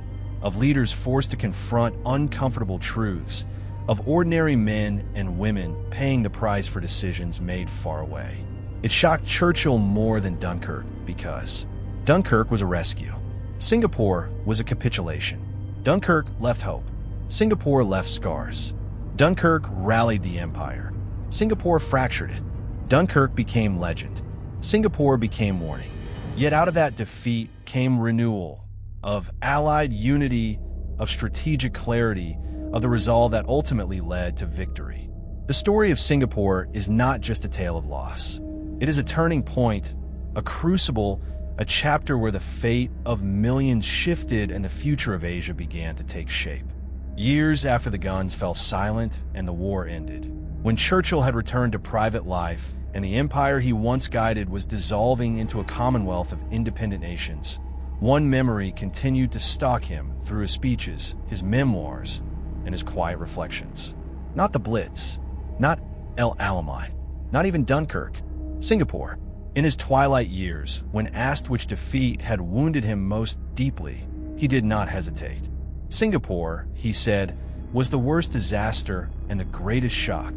S1: of leaders forced to confront uncomfortable truths, of ordinary men and women paying the price for decisions made far away. It shocked Churchill more than Dunkirk because Dunkirk was a rescue. Singapore was a capitulation. Dunkirk left hope. Singapore left scars. Dunkirk rallied the empire. Singapore fractured it. Dunkirk became legend. Singapore became warning. Yet out of that defeat came renewal of allied unity, of strategic clarity, of the resolve that ultimately led to victory. The story of Singapore is not just a tale of loss. It is a turning point, a crucible, a chapter where the fate of millions shifted and the future of Asia began to take shape. Years after the guns fell silent and the war ended, when Churchill had returned to private life and the empire he once guided was dissolving into a commonwealth of independent nations, one memory continued to stalk him through his speeches, his memoirs, and his quiet reflections. Not the Blitz, not El Alamein, not even Dunkirk, Singapore. In his twilight years, when asked which defeat had wounded him most deeply, he did not hesitate. Singapore, he said, was the worst disaster and the greatest shock.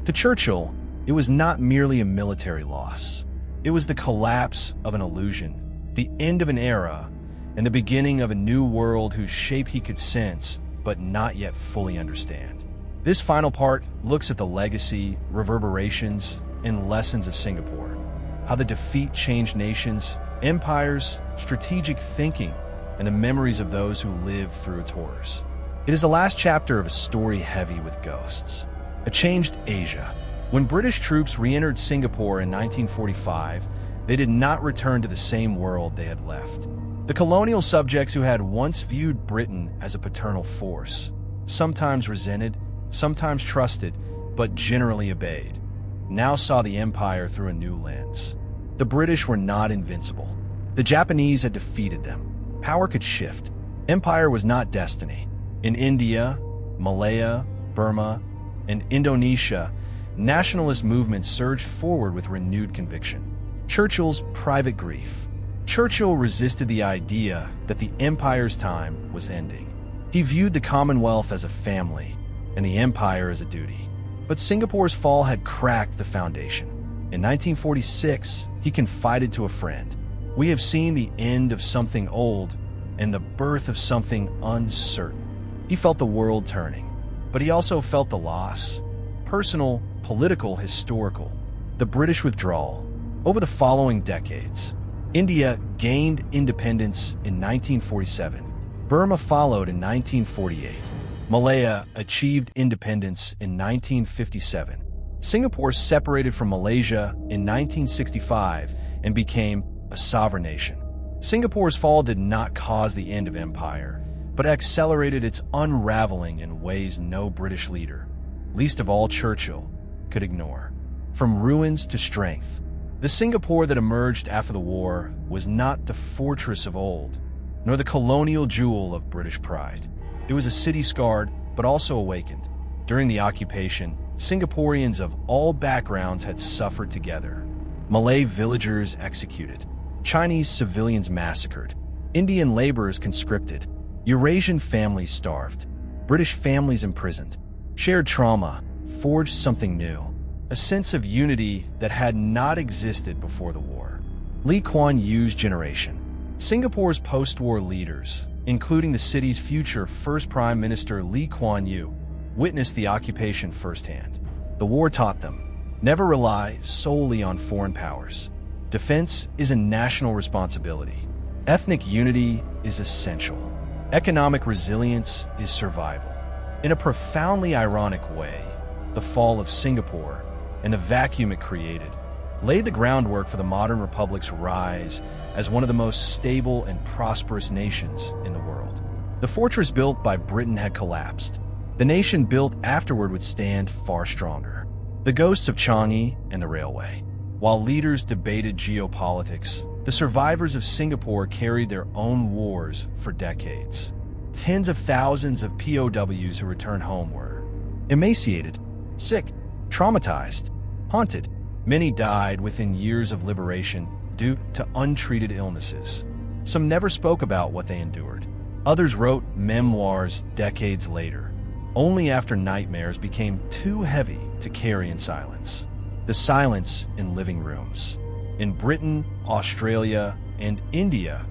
S1: To Churchill, it was not merely a military loss. It was the collapse of an illusion, the end of an era, and the beginning of a new world whose shape he could sense, but not yet fully understand. This final part looks at the legacy, reverberations, and lessons of Singapore, how the defeat changed nations, empires, strategic thinking, and the memories of those who lived through its horrors. It is the last chapter of a story heavy with ghosts. A changed Asia. When British troops re-entered Singapore in 1945, they did not return to the same world they had left. The colonial subjects who had once viewed Britain as a paternal force, sometimes resented, sometimes trusted, but generally obeyed, now saw the empire through a new lens. The British were not invincible. The Japanese had defeated them. Power could shift. Empire was not destiny. In India, Malaya, Burma, and Indonesia, nationalist movements surged forward with renewed conviction. Churchill's private grief. Churchill resisted the idea that the empire's time was ending. He viewed the Commonwealth as a family and the empire as a duty. But Singapore's fall had cracked the foundation. In 1946, he confided to a friend, "We have seen the end of something old and the birth of something uncertain." He felt the world turning, but he also felt the loss, personal, political, historical, the British withdrawal. Over the following decades, India gained independence in 1947. Burma followed in 1948. Malaya achieved independence in 1957. Singapore separated from Malaysia in 1965 and became a sovereign nation. Singapore's fall did not cause the end of empire, but accelerated its unraveling in ways no British leader, least of all Churchill, could ignore. From ruins to strength, the Singapore that emerged after the war was not the fortress of old, nor the colonial jewel of British pride. It was a city scarred, but also awakened. During the occupation, Singaporeans of all backgrounds had suffered together. Malay villagers executed, Chinese civilians massacred, Indian laborers conscripted, Eurasian families starved, British families imprisoned. Shared trauma forged something new, a sense of unity that had not existed before the war. Lee Kuan Yew's generation. Singapore's post-war leaders, including the city's future first Prime Minister Lee Kuan Yew, witnessed the occupation firsthand. The war taught them, never rely solely on foreign powers. Defense is a national responsibility. Ethnic unity is essential. Economic resilience is survival. In a profoundly ironic way, the fall of Singapore and the vacuum it created laid the groundwork for the modern republic's rise as one of the most stable and prosperous nations in the world. The fortress built by Britain had collapsed. The nation built afterward would stand far stronger. The ghosts of Changi and the railway. While leaders debated geopolitics, the survivors of Singapore carried their own wars for decades. Tens of thousands of POWs who returned home were emaciated, sick, traumatized, haunted. Many died within years of liberation due to untreated illnesses. Some never spoke about what they endured. Others wrote memoirs decades later, only after nightmares became too heavy to carry in silence. The silence in living rooms. In Britain, Australia, and India,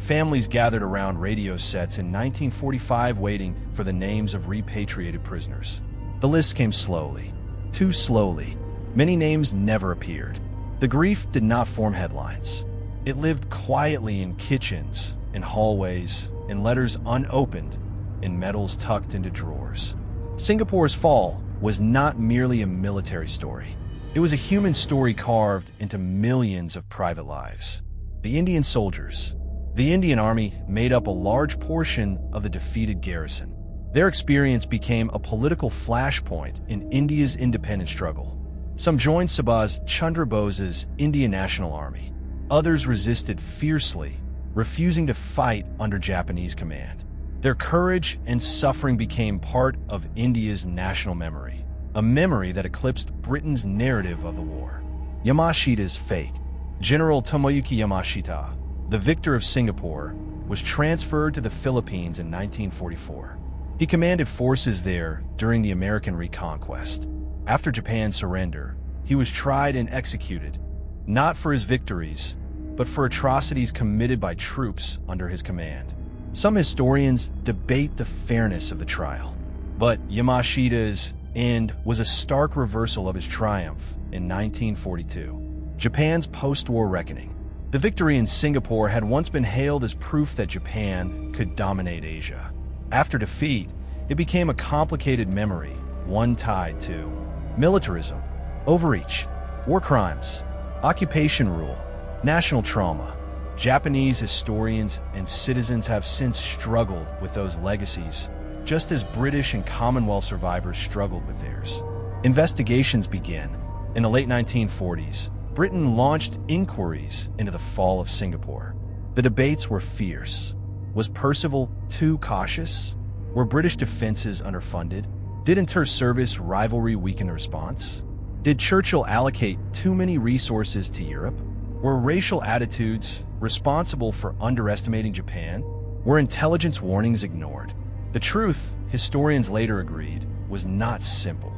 S1: Families gathered around radio sets in 1945 waiting for the names of repatriated prisoners. The list came slowly, too slowly. Many names never appeared. The grief did not form headlines. It lived quietly in kitchens, in hallways, in letters unopened, in medals tucked into drawers. Singapore's fall was not merely a military story. It was a human story carved into millions of private lives. The Indian soldiers, the Indian Army, made up a large portion of the defeated garrison. Their experience became a political flashpoint in India's independence struggle. Some joined Subhas Chandra Bose's Indian National Army. Others resisted fiercely, refusing to fight under Japanese command. Their courage and suffering became part of India's national memory, a memory that eclipsed Britain's narrative of the war. Yamashita's fate. General Tomoyuki Yamashita, the victor of Singapore, was transferred to the Philippines in 1944. He commanded forces there during the American reconquest. After Japan's surrender, he was tried and executed, not for his victories, but for atrocities committed by troops under his command. Some historians debate the fairness of the trial, but Yamashita's end was a stark reversal of his triumph in 1942, Japan's post-war reckoning. The victory in Singapore had once been hailed as proof that Japan could dominate Asia. After defeat, it became a complicated memory, one tied to militarism, overreach, war crimes, occupation rule, national trauma. Japanese historians and citizens have since struggled with those legacies, just as British and Commonwealth survivors struggled with theirs. Investigations began. In the late 1940s, Britain launched inquiries into the fall of Singapore. The debates were fierce. Was Percival too cautious? Were British defenses underfunded? Did inter-service rivalry weaken the response? Did Churchill allocate too many resources to Europe? Were racial attitudes responsible for underestimating Japan? Were intelligence warnings ignored? The truth, historians later agreed, was not simple.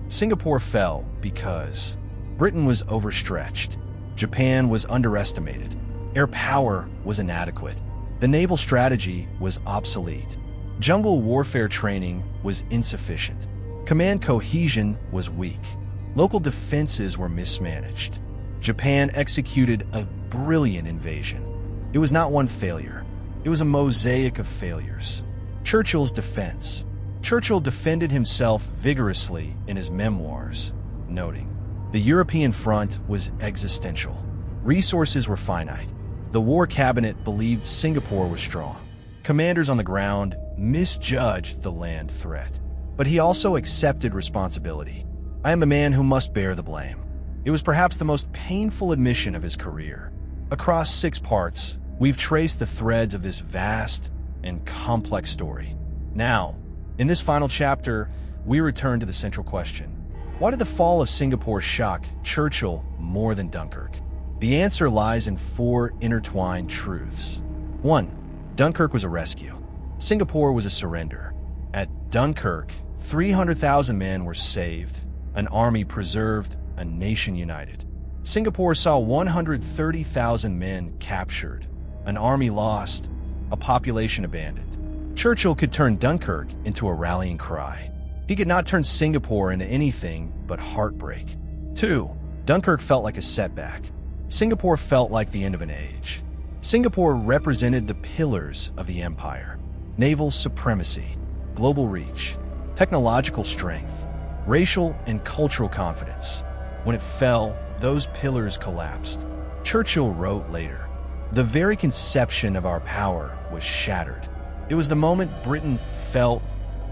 S1: Singapore fell because Britain was overstretched, Japan was underestimated, air power was inadequate, the naval strategy was obsolete, jungle warfare training was insufficient, command cohesion was weak, local defenses were mismanaged. Japan executed a brilliant invasion. It was not one failure. It was a mosaic of failures. Churchill's defense. Churchill defended himself vigorously in his memoirs, noting, "The European front was existential. Resources were finite. The war cabinet believed Singapore was strong. Commanders on the ground misjudged the land threat. But he also accepted responsibility. I am a man who must bear the blame." It was perhaps the most painful admission of his career. Across 6 parts, we've traced the threads of this vast and complex story. Now, in this final chapter, we return to the central question. Why did the fall of Singapore shock Churchill more than Dunkirk? The answer lies in 4 intertwined truths. 1. Dunkirk was a rescue. Singapore was a surrender. At Dunkirk, 300,000 men were saved, an army preserved, a nation united. Singapore saw 130,000 men captured, an army lost, a population abandoned. Churchill could turn Dunkirk into a rallying cry. He could not turn Singapore into anything but heartbreak. 2. Dunkirk felt like a setback. Singapore felt like the end of an age. Singapore represented the pillars of the empire: naval supremacy, global reach, technological strength, racial and cultural confidence. When it fell, those pillars collapsed. Churchill wrote later, "The very conception of our power was shattered." It was the moment Britain felt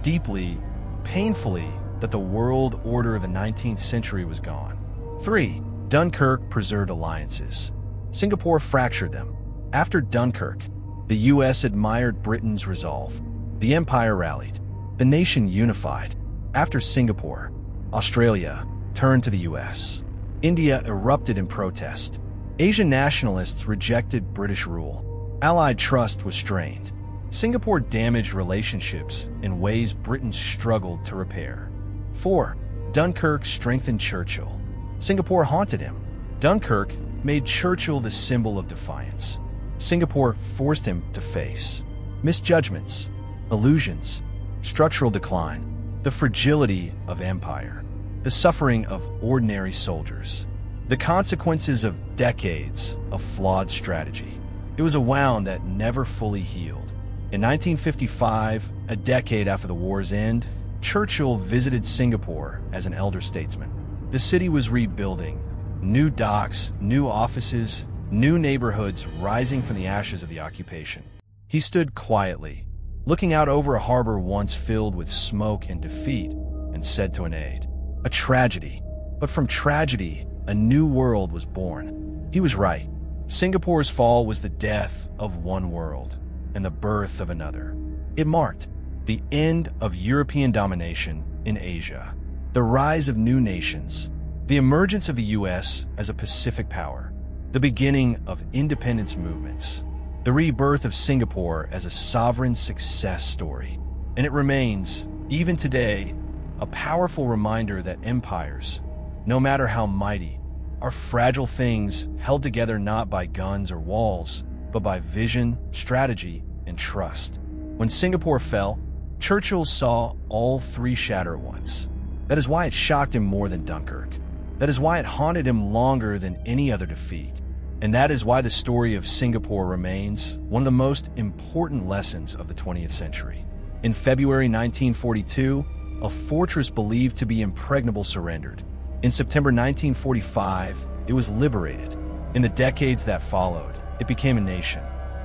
S1: deeply, painfully, that the world order of the 19th century was gone. 3. Dunkirk preserved alliances. Singapore fractured them. After Dunkirk, the U.S. admired Britain's resolve. The empire rallied. The nation unified. After Singapore, Australia turned to the U.S. India erupted in protest. Asian nationalists rejected British rule. Allied trust was strained. Singapore damaged relationships in ways Britain struggled to repair. 4. Dunkirk strengthened Churchill. Singapore haunted him. Dunkirk made Churchill the symbol of defiance. Singapore forced him to face misjudgments, illusions, structural decline, the fragility of empire, the suffering of ordinary soldiers, the consequences of decades of flawed strategy. It was a wound that never fully healed. In 1955, a decade after the war's end, Churchill visited Singapore as an elder statesman. The city was rebuilding. New docks, new offices, new neighborhoods rising from the ashes of the occupation. He stood quietly, looking out over a harbor once filled with smoke and defeat, and said to an aide, "A tragedy. But from tragedy, a new world was born." He was right. Singapore's fall was the death of one world and the birth of another. It marked the end of European domination in Asia, the rise of new nations, the emergence of the U.S. as a Pacific power, the beginning of independence movements, the rebirth of Singapore as a sovereign success story. And it remains, even today, a powerful reminder that empires, no matter how mighty, are fragile things held together not by guns or walls, but by vision, strategy, and trust. When Singapore fell, Churchill saw all three shatter at once. That is why it shocked him more than Dunkirk. That is why it haunted him longer than any other defeat. And that is why the story of Singapore remains one of the most important lessons of the 20th century. In February 1942, a fortress believed to be impregnable surrendered. In September 1945, it was liberated. In the decades that followed, it became a nation.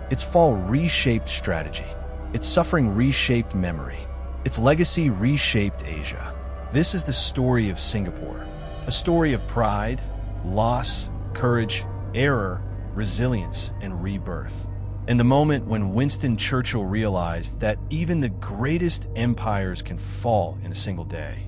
S1: Its fall reshaped strategy. Its suffering reshaped memory. Its legacy reshaped Asia. This is the story of Singapore, a story of pride, loss, courage, error, resilience, and rebirth. And the moment when Winston Churchill realized that even the greatest empires can fall in a single day.